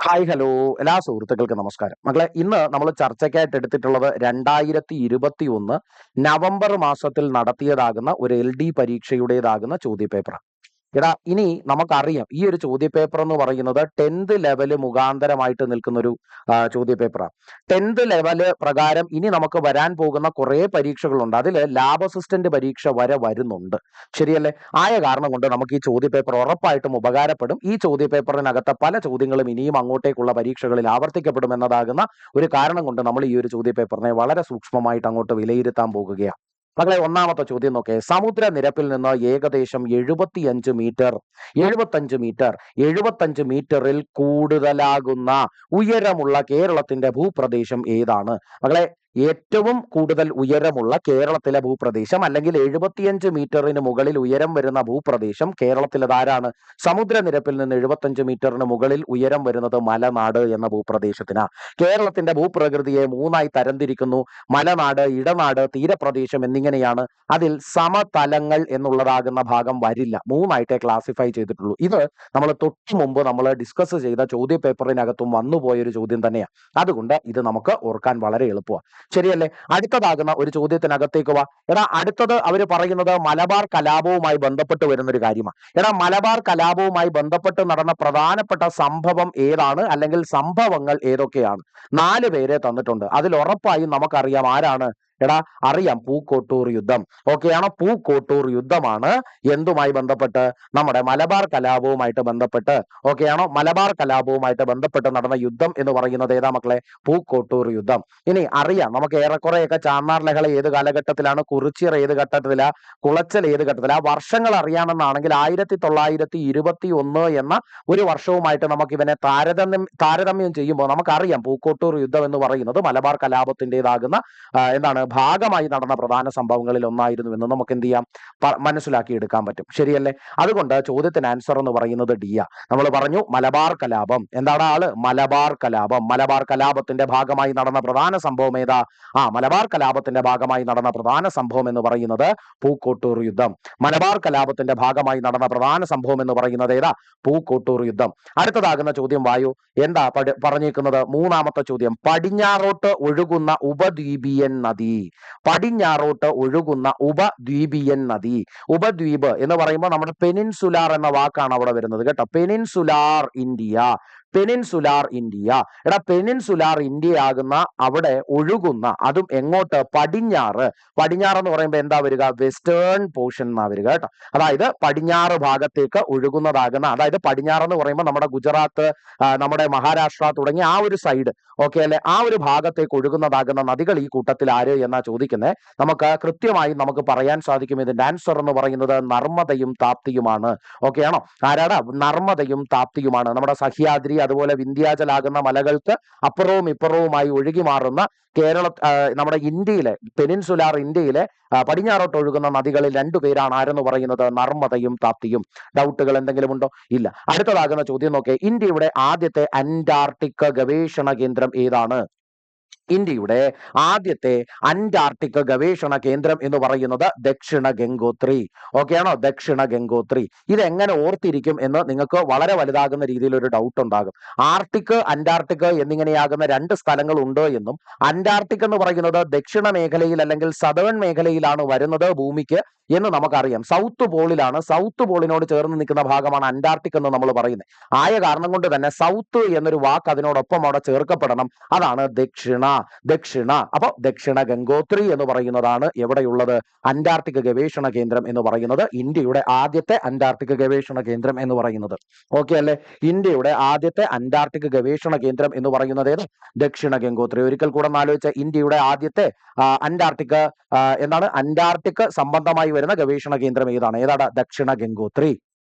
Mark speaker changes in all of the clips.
Speaker 1: Hi hello എല്ലാ സുഹൃത്തുക്കൾക്കും നമസ്കാരം. മക്കളെ, ഇന്ന് നമ്മൾ ചർച്ചയ്ക്കായിട്ട് എടുത്തിട്ടുള്ളത് 2021 നവംബർ മാസത്തിൽ നടത്തിയതാകുന്ന ഒരു LD പരീക്ഷയുടേതാകുന്ന ചോദ്യപേപ്പറാണ്. എടാ, ഇനി നമുക്കറിയാം ഈ ഒരു ചോദ്യപേപ്പർ എന്ന് പറയുന്നത് 10th ലെവല് മുഖാന്തരമായിട്ട് നിൽക്കുന്ന ഒരു ചോദ്യപേപ്പറാണ്. 10th ലെവല് പ്രകാരം ഇനി നമുക്ക് വരാൻ പോകുന്ന കുറേ പരീക്ഷകളുണ്ട്. അതിൽ ലാബ് അസിസ്റ്റന്റ് പരീക്ഷ വരെ വരുന്നുണ്ട്. ശരിയല്ലേ? ആയ കാരണം കൊണ്ട് നമുക്ക് ഈ ചോദ്യപേപ്പർ ഉറപ്പായിട്ടും ഉപകാരപ്പെടും. ഈ ചോദ്യപേപ്പറിനകത്തെ പല ചോദ്യങ്ങളും ഇനിയും അങ്ങോട്ടേക്കുള്ള പരീക്ഷകളിൽ ആവർത്തിക്കപ്പെടും എന്നതാകുന്ന ഒരു കാരണം കൊണ്ട് നമ്മൾ ഈ ഒരു ചോദ്യപേപ്പറിനെ വളരെ സൂക്ഷ്മമായിട്ട് അങ്ങോട്ട് വിലയിരുത്താൻ പോകുകയാണ്. മക്കളെ, ഒന്നാമത്തെ ചോദ്യം നോക്കേ. സമുദ്രനിരപ്പിൽ നിന്ന് ഏകദേശം 75 മീറ്ററിൽ കൂടുതലാകുന്ന ഉയരമുള്ള കേരളത്തിന്റെ ഭൂപ്രദേശം ഏതാണ്? മക്കളെ, ഏറ്റവും കൂടുതൽ ഉയരമുള്ള കേരളത്തിലെ ഭൂപ്രദേശം അല്ലെങ്കിൽ 75 മീറ്ററിന് മുകളിൽ ഉയരം വരുന്ന ഭൂപ്രദേശം കേരളത്തിലേതാരാണ്? സമുദ്രനിരപ്പിൽ നിന്ന് 75 മീറ്ററിന് മുകളിൽ ഉയരം വരുന്നത് മലനാട് എന്ന ഭൂപ്രദേശത്തിനാ. കേരളത്തിന്റെ ഭൂപ്രകൃതിയെ മൂന്നായി തരംതിരിക്കുന്നു. മലനാട്, ഇടനാട്, തീരപ്രദേശം എന്നിങ്ങനെയാണ്. അതിൽ സമതലങ്ങൾ എന്നുള്ളതാകുന്ന ഭാഗം വരില്ല. മൂന്നായിട്ടേ ക്ലാസിഫൈ ചെയ്തിട്ടുള്ളൂ. ഇത് നമ്മൾ തൊട്ടു മുമ്പ് നമ്മൾ ഡിസ്കസ് ചെയ്ത ചോദ്യ പേപ്പറിനകത്തും വന്നുപോയൊരു ചോദ്യം തന്നെയാണ്. അതുകൊണ്ട് ഇത് നമുക്ക് ഓർക്കാൻ വളരെ എളുപ്പമാണ്. ശരിയല്ലേ? അടുത്തതാകുന്ന ഒരു ചോദ്യത്തിനകത്തേക്ക് വാ. എടാ, അടുത്തത് അവർ പറയുന്നത് മലബാർ കലാപവുമായി ബന്ധപ്പെട്ട് വരുന്നൊരു കാര്യമാണ്. എടാ, മലബാർ കലാപവുമായി ബന്ധപ്പെട്ട് നടന്ന പ്രധാനപ്പെട്ട സംഭവം ഏതാണ്, അല്ലെങ്കിൽ സംഭവങ്ങൾ ഏതൊക്കെയാണ്? 4 പേരെ തന്നിട്ടുണ്ട്. അതിൽ ഉറപ്പായും നമുക്കറിയാം ആരാണ്. എടാ, അറിയാം, പൂക്കോട്ടൂർ യുദ്ധം. ഓക്കെയാണോ? പൂക്കോട്ടൂർ യുദ്ധമാണ് എന്തുമായി ബന്ധപ്പെട്ട്? നമ്മുടെ മലബാർ കലാപവുമായിട്ട് ബന്ധപ്പെട്ട്. ഓക്കെയാണോ? മലബാർ കലാപവുമായിട്ട് ബന്ധപ്പെട്ട് നടന്ന യുദ്ധം എന്ന് പറയുന്നത് ഏതാ മക്കളെ? പൂക്കോട്ടൂർ യുദ്ധം. ഇനി അറിയാം, നമുക്ക് ഏറെക്കുറെയൊക്കെ ചാന്നാർ ലഹള ഏത് കാലഘട്ടത്തിലാണ്, കുറിച്യർ ഏത് ഘട്ടത്തിലാ, കുളച്ചൽ ഏത് ഘട്ടത്തിലാ, വർഷങ്ങൾ അറിയാമെന്നാണെങ്കിൽ 1921 എന്ന ഒരു വർഷവുമായിട്ട് നമുക്ക് ഇവനെ താരതമ്യം ചെയ്യുമ്പോൾ നമുക്കറിയാം പൂക്കോട്ടൂർ യുദ്ധം എന്ന് പറയുന്നത് മലബാർ കലാപത്തിൻ്റെതാകുന്ന എന്താണ് ഭാഗമായി നടന്ന പ്രധാന സംഭവങ്ങളിൽ ഒന്നായിരുന്നു എന്ന് നമുക്ക് എന്ത് ചെയ്യാം, മനസ്സിലാക്കി എടുക്കാൻ പറ്റും. ശരിയല്ലേ? അതുകൊണ്ട് ചോദ്യത്തിന് ആൻസർ എന്ന് പറയുന്നത് ഡി ആ. നമ്മൾ പറഞ്ഞു മലബാർ കലാപം. എന്താണ് ആള്? മലബാർ കലാപം. മലബാർ കലാപത്തിന്റെ ഭാഗമായി നടന്ന പ്രധാന സംഭവം ഏതാ? മലബാർ കലാപത്തിന്റെ ഭാഗമായി നടന്ന പ്രധാന സംഭവം എന്ന് പറയുന്നത് പൂക്കോട്ടൂർ യുദ്ധം. മലബാർ കലാപത്തിന്റെ ഭാഗമായി നടന്ന പ്രധാന സംഭവം എന്ന് പറയുന്നത് ഏതാ? പൂക്കോട്ടൂർ യുദ്ധം. അടുത്തതാകുന്ന ചോദ്യം വായു. എന്താ പറഞ്ഞേക്കുന്നത്? മൂന്നാമത്തെ ചോദ്യം. പടിഞ്ഞാറോട്ട് ഒഴുകുന്ന ഉപദ്വീപിയൻ നദി. പടിഞ്ഞാറോട്ട് ഒഴുകുന്ന ഉപദ്വീപിയൻ നദി. ഉപദ്വീപ് എന്ന് പറയുമ്പോൾ നമ്മുടെ പെനിൻസുലാർ എന്ന വാക്കാണ് അവിടെ വരുന്നത് കേട്ടോ. Peninsular India. Peninsular India. എടാ, പെനിൻസുലാർ ഇന്ത്യ ആകുന്ന അവിടെ ഒഴുകുന്ന, അതും എങ്ങോട്ട്? പടിഞ്ഞാറ്. പടിഞ്ഞാറ് എന്ന് പറയുമ്പോൾ എന്താ വരിക? വെസ്റ്റേൺ പോർഷൻ എന്നാ വരിക കേട്ടോ. അതായത് പടിഞ്ഞാറ് ഭാഗത്തേക്ക് ഒഴുകുന്നതാകുന്ന, അതായത് പടിഞ്ഞാറ് എന്ന് പറയുമ്പോൾ നമ്മുടെ ഗുജറാത്ത്, നമ്മുടെ മഹാരാഷ്ട്ര തുടങ്ങിയ ആ ഒരു സൈഡ്, ഓക്കെ അല്ലെ? ആ ഒരു ഭാഗത്തേക്ക് ഒഴുകുന്നതാകുന്ന നദികൾ ഈ കൂട്ടത്തിൽ ആര് എന്നാ ചോദിക്കുന്നത്. നമുക്ക് കൃത്യമായി നമുക്ക് പറയാൻ സാധിക്കും ഇതിന്റെ ആൻസർ എന്ന് പറയുന്നത് നർമ്മദയും താപ്തിയുമാണ്. ഓക്കെ ആണോ? ആരാടാ? നർമ്മദയും താപ്തിയുമാണ്. നമ്മുടെ സഹ്യാദ്രി അതുപോലെ വിന്ധ്യാചലാകുന്ന മലകൾക്ക് അപ്പുറവും ഇപ്പുറവുമായി ഒഴുകി മാറുന്ന നമ്മുടെ ഇന്ത്യയിലെ, പെനിൻസുലാർ ഇന്ത്യയിലെ പടിഞ്ഞാറോട്ട് ഒഴുകുന്ന നദികളിൽ 2 പേരാണ് ആരെന്ന് പറയുന്നത്? നർമ്മദയും താപ്തിയും. ഡൗട്ടുകൾ എന്തെങ്കിലും ഉണ്ടോ? ഇല്ല. അടുത്തതാകുന്ന ചോദ്യം നോക്കേ. ഇന്ത്യയുടെ ആദ്യത്തെ അന്റാർട്ടിക് ഗവേഷണ കേന്ദ്രം ഏതാണ്? ഇന്ത്യയുടെ ആദ്യത്തെ അന്റാർട്ടിക് ഗവേഷണ കേന്ദ്രം എന്ന് പറയുന്നത് ദക്ഷിണ ഗംഗോത്രി. ഓക്കെയാണോ? ദക്ഷിണ ഗംഗോത്രി. ഇതെങ്ങനെ ഓർത്തിരിക്കും എന്ന് നിങ്ങൾക്ക് വളരെ വലുതാകുന്ന രീതിയിൽ ഒരു ഡൗട്ട് ഉണ്ടാകും. ആർട്ടിക്, അന്റാർട്ടിക് എന്നിങ്ങനെയാകുന്ന 2 സ്ഥലങ്ങൾ ഉണ്ട് എന്നും, അന്റാർട്ടിക് എന്ന് പറയുന്നത് ദക്ഷിണ മേഖലയിൽ അല്ലെങ്കിൽ സദേൺ മേഖലയിലാണ് വരുന്നത് ഭൂമിക്ക് എന്ന് നമുക്കറിയാം. സൗത്ത് പോളിലാണ്. സൗത്ത് പോളിനോട് ചേർന്ന് നിൽക്കുന്ന ഭാഗമാണ് അന്റാർട്ടിക് എന്ന് നമ്മൾ പറയുന്നത്. ആയ കാരണം കൊണ്ട് തന്നെ സൗത്ത് എന്നൊരു വാക്ക് അതിനോടൊപ്പം അവിടെ ചേർക്കപ്പെടണം. അതാണ് ദക്ഷിണ. അപ്പൊ ദക്ഷിണ ഗംഗോത്രി എന്ന് പറയുന്നതാണ് എവിടെയുള്ളത്? അന്റാർട്ടിക് ഗവേഷണ കേന്ദ്രം എന്ന് പറയുന്നത്. ഇന്ത്യയുടെ ആദ്യത്തെ അന്റാർട്ടിക് ഗവേഷണ കേന്ദ്രം എന്ന് പറയുന്നത്. ഓക്കെ അല്ലെ? ഇന്ത്യയുടെ ആദ്യത്തെ അന്റാർട്ടിക് ഗവേഷണ കേന്ദ്രം എന്ന് പറയുന്നത് ഏത്? ദക്ഷിണ ഗംഗോത്രി. ഒരിക്കൽ കൂടെ ആലോചിച്ച ഇന്ത്യയുടെ ആദ്യത്തെ അന്റാർട്ടിക് അന്റാർട്ടിക് സംബന്ധമായി വരുന്ന ഗവേഷണ കേന്ദ്രം ഏതാണ്? ദക്ഷിണ ഗംഗോത്രി.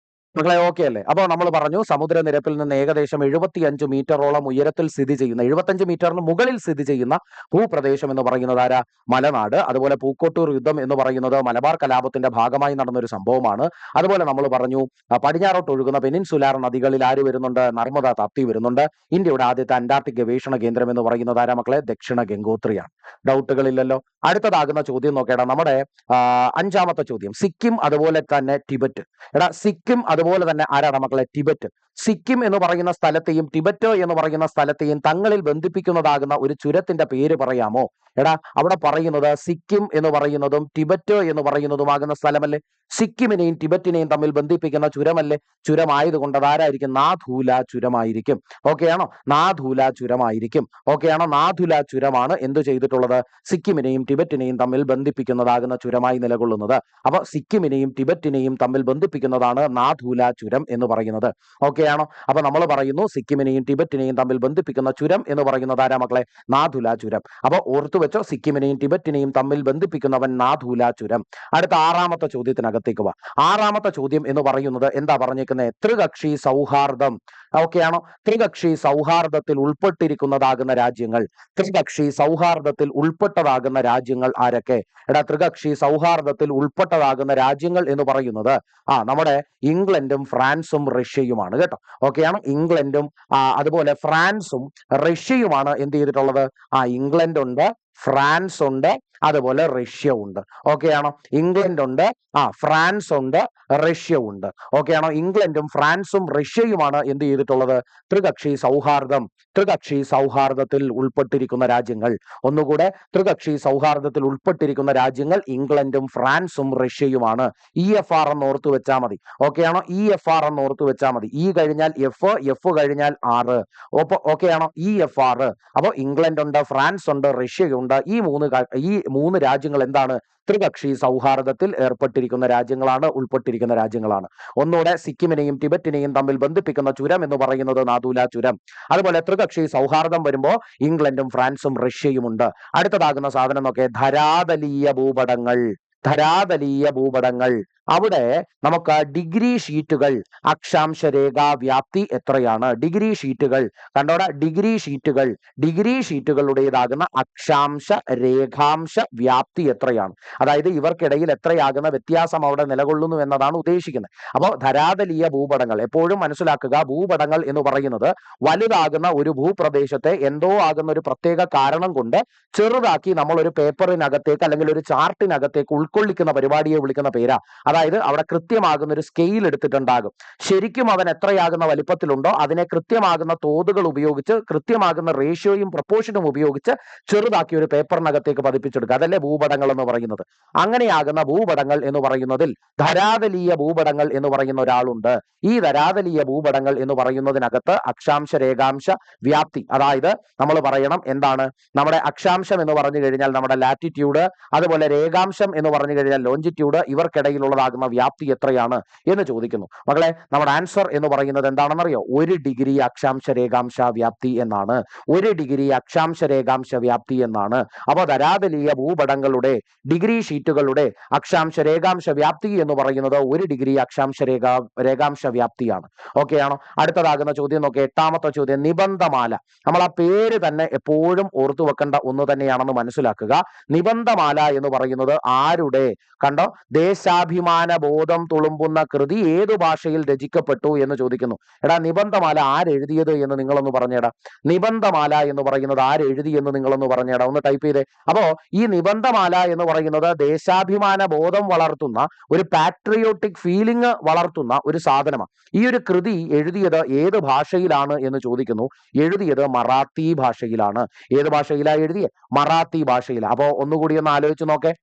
Speaker 1: മക്കളെ, ഓക്കെ അല്ലേ? അപ്പോൾ നമ്മൾ പറഞ്ഞു സമുദ്രനിരപ്പിൽ നിന്ന് ഏകദേശം 75 മീറ്ററോളം ഉയരത്തിൽ സ്ഥിതി ചെയ്യുന്ന, 75 മീറ്ററിന് മുകളിൽ സ്ഥിതി ചെയ്യുന്ന ഭൂപ്രദേശം എന്ന് പറയുന്നത് ആരാ? മലനാട്. അതുപോലെ പൂക്കോട്ടൂർ യുദ്ധം എന്ന് പറയുന്നത് മലബാർ കലാപത്തിന്റെ ഭാഗമായി നടന്ന ഒരു സംഭവമാണ്. അതുപോലെ നമ്മൾ പറഞ്ഞു പടിഞ്ഞാറോട്ട് ഒഴുകുന്ന പെനിൻസുലാർ നദികളിൽ ആര് വരുന്നുണ്ട്? നർമ്മദ, താപ്തി വരുന്നുണ്ട്. ഇന്ത്യയുടെ ആദ്യത്തെ അന്റാർട്ടിക് ഗവേഷണ കേന്ദ്രം എന്ന് പറയുന്നത് ആരാ മക്കളെ? ദക്ഷിണ ഗംഗോത്രിയാണ്. ഡൗട്ടുകളില്ലല്ലോ. അടുത്തതാകുന്ന ചോദ്യം നോക്കേടാ. നമ്മുടെ 5ാമത്തെ ചോദ്യം. സിക്കിം അതുപോലെ തന്നെ ടിബറ്റ്. എടാ, സിക്കിം അതുപോലെ അതുപോലെ തന്നെ ആരാണ് മക്കളെ? ടിബറ്റ്. സിക്കിം എന്ന് പറയുന്ന സ്ഥലത്തെയും ടിബറ്റ് എന്ന് പറയുന്ന സ്ഥലത്തെയും തങ്ങളിൽ ബന്ധിപ്പിക്കുന്നതാകുന്ന ഒരു ചുരത്തിന്റെ പേര് പറയാമോ? എടാ, അവിടെ പറയുന്നത് സിക്കിം എന്ന് പറയുന്നതും ടിബറ്റ് എന്ന് പറയുന്നതുമാകുന്ന സ്ഥലമല്ലേ? സിക്കിമിനെയും ടിബറ്റിനെയും തമ്മിൽ ബന്ധിപ്പിക്കുന്ന ചുരമല്ലേ? ചുരമായതുകൊണ്ട് അതാരായിരിക്കും? നാഥൂല ചുരമായിരിക്കും. ഓക്കെയാണോ? നാഥൂല ചുരമായിരിക്കും. ഓക്കെയാണോ? നാഥുല ചുരമാണ് എന്ത് ചെയ്തിട്ടുള്ളത്? സിക്കിമിനെയും ടിബറ്റിനെയും തമ്മിൽ ബന്ധിപ്പിക്കുന്നതാകുന്ന ചുരമായി നിലകൊള്ളുന്നത്. അപ്പൊ സിക്കിമിനെയും ടിബറ്റിനെയും തമ്മിൽ ബന്ധിപ്പിക്കുന്നതാണ് നാഥൂല ചുരം എന്ന് പറയുന്നത്. ഓക്കെയാണോ? അപ്പൊ നമ്മൾ പറയുന്നു സിക്കിമിനെയും ടിബറ്റിനെയും തമ്മിൽ ബന്ധിപ്പിക്കുന്ന ചുരം എന്ന് പറയുന്നത് ആരാ മക്കളെ? നാഥുല ചുരം. അപ്പൊ ഓർത്തു വെച്ചോ, സിക്കിമിനെയും ടിബറ്റിനെയും തമ്മിൽ ബന്ധിപ്പിക്കുന്നവൻ നാഥൂല ചുരം. അടുത്ത 6ാമത്തെ ചോദ്യത്തിനകത്തേക്ക് വാ. 6ാമത്തെ ചോദ്യം എന്ന് പറയുന്നത് എന്താ പറഞ്ഞേക്കുന്നത്? ത്രികക്ഷി സൗഹാർദ്ദം. ഓക്കെയാണോ? ത്രികക്ഷി സൗഹാർദ്ദത്തിൽ ഉൾപ്പെട്ടിരിക്കുന്നതാകുന്ന രാജ്യങ്ങൾ. ത്രികക്ഷി സൗഹാർദ്ദത്തിൽ ഉൾപ്പെട്ടതാകുന്ന രാജ്യങ്ങൾ ആരൊക്കെ? എടാ, ത്രികക്ഷി സൗഹാർദ്ദത്തിൽ ഉൾപ്പെട്ടതാകുന്ന രാജ്യങ്ങൾ എന്ന് പറയുന്നത് നമ്മുടെ ഇംഗ്ലണ്ടും ഫ്രാൻസും റഷ്യയുമാണ് കേട്ടോ. ഓക്കെയാണോ? ഇംഗ്ലണ്ടും അതുപോലെ ഫ്രാൻസും റഷ്യയുമാണ് എന്ത് ചെയ്തിട്ടുള്ളത്? ഇംഗ്ലണ്ട് ഉണ്ട്, ഫ്രാൻസ് ഉണ്ട്, അതുപോലെ റഷ്യ ഉണ്ട്. ഓക്കെയാണോ? ഇംഗ്ലണ്ട് ഉണ്ട്, ഫ്രാൻസ് ഉണ്ട്, റഷ്യ ഉണ്ട്. ഓക്കെയാണോ? ഇംഗ്ലണ്ടും ഫ്രാൻസും റഷ്യയുമാണ് എന്ത് ചെയ്തിട്ടുള്ളത്? ത്രികക്ഷി സൗഹാർദ്ദത്തിൽ ഉൾപ്പെട്ടിരിക്കുന്ന രാജ്യങ്ങൾ. ഒന്നുകൂടെ, ത്രികക്ഷി സൗഹാർദ്ദത്തിൽ ഉൾപ്പെട്ടിരിക്കുന്ന രാജ്യങ്ങൾ ഇംഗ്ലണ്ടും ഫ്രാൻസും റഷ്യയുമാണ്. EFR എന്ന് ഓർത്തു വെച്ചാൽ മതി. ഓക്കെയാണോ? EFR എന്ന് ഓർത്തു വെച്ചാൽ മതി. E കഴിഞ്ഞാൽ F കഴിഞ്ഞാൽ R. ഓക്കെയാണോ? EFR. അപ്പൊ ഇംഗ്ലണ്ട് ഉണ്ട്, ഫ്രാൻസ് ഉണ്ട്, റഷ്യയുണ്ട്. ഈ മൂന്ന് രാജ്യങ്ങൾ എന്താണ്? ത്രികക്ഷി സൗഹാർദ്ദത്തിൽ ഏർപ്പെട്ടിരിക്കുന്ന രാജ്യങ്ങളാണ്, ഉൾപ്പെട്ടിരിക്കുന്ന രാജ്യങ്ങളാണ്. ഒന്നുകൂടെ, സിക്കിമിനെയും ടിബറ്റിനെയും തമ്മിൽ ബന്ധിപ്പിക്കുന്ന ചുരം എന്ന് പറയുന്നത് നാഥൂല ചുരം. അതുപോലെ ത്രികക്ഷി സൗഹാർദ്ദം വരുമ്പോ ഇംഗ്ലണ്ടും ഫ്രാൻസും റഷ്യയും ഉണ്ട്. അടുത്തതാകുന്ന സാധനം നോക്കെ, ധരാതലീയ ഭൂപടങ്ങൾ. അവിടെ നമുക്ക് ഡിഗ്രി ഷീറ്റുകൾ, അക്ഷാംശ രേഖാ വ്യാപ്തി എത്രയാണ്? ഡിഗ്രി ഷീറ്റുകൾ കണ്ടോടാ, ഡിഗ്രി ഷീറ്റുകളുടേതാകുന്ന അക്ഷാംശ രേഖാംശ വ്യാപ്തി എത്രയാണ്? അതായത് ഇവർക്കിടയിൽ എത്രയാകുന്ന വ്യത്യാസം അവിടെ നിലകൊള്ളുന്നു എന്നതാണ് ഉദ്ദേശിക്കുന്നത്. അപ്പോൾ ധരാതലീയ ഭൂപടങ്ങൾ എപ്പോഴും മനസ്സിലാക്കുക. ഭൂപടങ്ങൾ എന്ന് പറയുന്നത് വലുതാകുന്ന ഒരു ഭൂപ്രദേശത്തെ എന്തോ ആകുന്ന ഒരു പ്രത്യേക കാരണം കൊണ്ട് ചെറുതാക്കി നമ്മൾ ഒരു പേപ്പറിനകത്തേക്ക് അല്ലെങ്കിൽ ഒരു ചാർട്ടിനകത്തേക്ക് ഉൾക്കൊള്ളിക്കുന്ന പരിപാടിയെ വിളിക്കുന്ന പേരാ. അതായത് അവിടെ കൃത്യമാകുന്ന ഒരു സ്കെയിൽ എടുത്തിട്ടുണ്ടാകും. ശരിക്കും അവൻ എത്രയാകുന്ന വലിപ്പത്തിലുണ്ടോ അതിനെ കൃത്യമാകുന്ന തോതുകൾ ഉപയോഗിച്ച്, കൃത്യമാകുന്ന റേഷ്യോയും പ്രപ്പോർഷനും ഉപയോഗിച്ച് ചെറുതാക്കി ഒരു പേപ്പറിനകത്തേക്ക് പതിപ്പിച്ചെടുക്കുക. അതല്ലേ ഭൂപടങ്ങൾ എന്ന് പറയുന്നത്. അങ്ങനെയാകുന്ന ഭൂപടങ്ങൾ എന്ന് പറയുന്നതിൽ ധരാതലീയ ഭൂപടങ്ങൾ എന്ന് പറയുന്ന ഒരാളുണ്ട്. ഈ ധരാതലീയ ഭൂപടങ്ങൾ എന്ന് പറയുന്നതിനകത്ത് അക്ഷാംശ രേഖാംശ വ്യാപ്തി, അതായത് നമ്മൾ പറയണം എന്താണ്? നമ്മുടെ അക്ഷാംശം എന്ന് പറഞ്ഞു കഴിഞ്ഞാൽ നമ്മുടെ ലാറ്റിറ്റ്യൂഡ്, അതുപോലെ രേഖാംശം എന്ന് പറഞ്ഞു കഴിഞ്ഞാൽ ലോഞ്ചിറ്റ്യൂഡ്, ഇവർക്കിടയിലുള്ളതാകുന്ന വ്യാപ്തി എത്രയാണ് എന്ന് ചോദിക്കുന്നു. മക്കളെ, നമ്മുടെ ആൻസർ എന്ന് പറയുന്നത് എന്താണെന്നറിയോ? 1 ഡിഗ്രി അക്ഷാംശ രേഖാംശ വ്യാപ്തി എന്നാണ്. 1 ഡിഗ്രി അക്ഷാംശ രേഖാംശ വ്യാപ്തി എന്നാണ്. അപ്പൊ ധരാതലീയ ഭൂപടങ്ങളുടെ ഡിഗ്രി ഷീറ്റുകളുടെ അക്ഷാംശ രേഖാംശ വ്യാപ്തി എന്ന് പറയുന്നത് 1 ഡിഗ്രി അക്ഷാംശ രേഖാംശ വ്യാപ്തിയാണ്. ഓക്കെയാണോ? അടുത്തതാകുന്ന ചോദ്യം നോക്കി, 8ാമത്തെ ചോദ്യം, നിബന്ധമാല. നമ്മൾ ആ പേര് തന്നെ എപ്പോഴും ഓർത്തു വെക്കേണ്ട ഒന്ന് തന്നെയാണെന്ന് മനസ്സിലാക്കുക. നിബന്ധമാല എന്ന് പറയുന്നത് ആരുടെ? കണ്ടോ, ദേശാഭിമാന ബോധം തുളുമ്പുന്ന കൃതി ഏതു ഭാഷയിൽ രചിക്കപ്പെട്ടു എന്ന് ചോദിക്കുന്നു. എടാ, നിബന്ധമാല ആരെഴുതിയത് എന്ന് നിങ്ങളൊന്ന് പറഞ്ഞേടാ. നിബന്ധമാല എന്ന് പറയുന്നത് ആരെഴുതി എന്ന് നിങ്ങളൊന്ന് പറഞ്ഞേടാ. ഒന്ന് ടൈപ്പ് ചെയ്തേ. അപ്പോ ഈ നിബന്ധമാല എന്ന് പറയുന്നത് ദേശാഭിമാന ബോധം വളർത്തുന്ന, ഒരു പാട്രിയോട്ടിക് ഫീലിംഗ് വളർത്തുന്ന ഒരു സാധനമാണ്. ഈ ഒരു കൃതി എഴുതിയത് ഏത് ഭാഷയിലാണ് എന്ന് ചോദിക്കുന്നു. എഴുതിയത് മറാത്തി ഭാഷയിലാണ്. ഏത് ഭാഷയിലാണ് എഴുതിയത്? മറാത്തി ഭാഷയിലാണ്. അപ്പോ ഒന്നുകൂടി ഒന്ന് ആലോചിച്ച് നോക്കേ.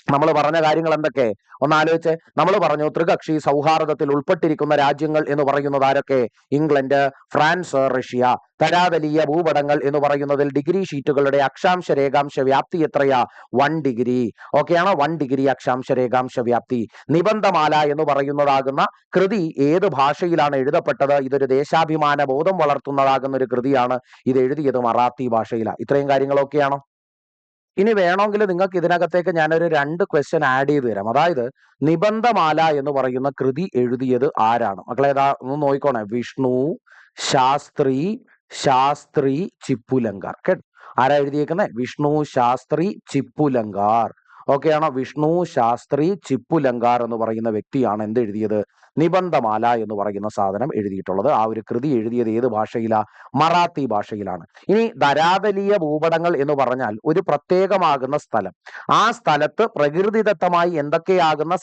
Speaker 1: നമ്മൾ പറഞ്ഞ കാര്യങ്ങൾ എന്തൊക്കെ ഒന്ന് ആലോചിച്ച്. നമ്മൾ പറഞ്ഞു ത്രികക്ഷി സൗഹാർദ്ദത്തിൽ ഉൾപ്പെട്ടിരിക്കുന്ന രാജ്യങ്ങൾ എന്ന് പറയുന്നത് ആരൊക്കെ? England, France, Russia. ധരാതലീയ ഭൂപടങ്ങൾ എന്ന് പറയുന്നതിൽ ഡിഗ്രി ഷീറ്റുകളുടെ അക്ഷാംശ രേഖാംശ വ്യാപ്തി എത്രയാ? 1 ഡിഗ്രി. ഓക്കെയാണോ? 1 ഡിഗ്രി അക്ഷാംശ രേഖാംശ വ്യാപ്തി. നിബന്ധമാല എന്ന് പറയുന്നതാകുന്ന കൃതി ഏത് ഭാഷയിലാണ് എഴുതപ്പെട്ടത്? ഇതൊരു ദേശാഭിമാന ബോധം വളർത്തുന്നതാകുന്ന ഒരു കൃതിയാണ്. ഇത് എഴുതിയത് മറാത്തി ഭാഷയിലാണ്. ഇത്രയും കാര്യങ്ങളൊക്കെയാണോ? ഇനി വേണമെങ്കിൽ നിങ്ങൾക്ക് ഇതിനകത്തേക്ക് ഞാനൊരു 2 ക്വസ്റ്റ്യൻ ആഡ് ചെയ്ത് തരാം. അതായത് നിബന്ധമാല എന്ന് പറയുന്ന കൃതി എഴുതിയത് ആരാണ്? മക്കളെ, ഏതാ ഒന്ന് നോക്കിക്കോണേ. വിഷ്ണു ശാസ്ത്രി ചിപ്പുലങ്കാർ. കേട്ടോ, ആരാ എഴുതിയേക്കുന്നത്? വിഷ്ണു ശാസ്ത്രി ചിപ്പുലങ്കാർ. ഓക്കെയാണോ? വിഷ്ണു ശാസ്ത്രി ചിപ്പുലങ്കാർ എന്ന് പറയുന്ന വ്യക്തിയാണ് എന്ത് എഴുതിയത്? നിബന്ധമാല എന്ന് പറയുന്ന സാധനം എഴുതിയിട്ടുള്ളത്. ആ ഒരു കൃതി എഴുതിയത് ഏത് ഭാഷയിലാ? മറാത്തി ഭാഷയിലാണ്. ഇനി ധരാതലീയ ഭൂപടങ്ങൾ എന്ന് പറഞ്ഞാൽ ഒരു പ്രത്യേകമാകുന്ന സ്ഥലം, ആ സ്ഥലത്ത് പ്രകൃതിദത്തമായി എന്തൊക്കെയാകുന്ന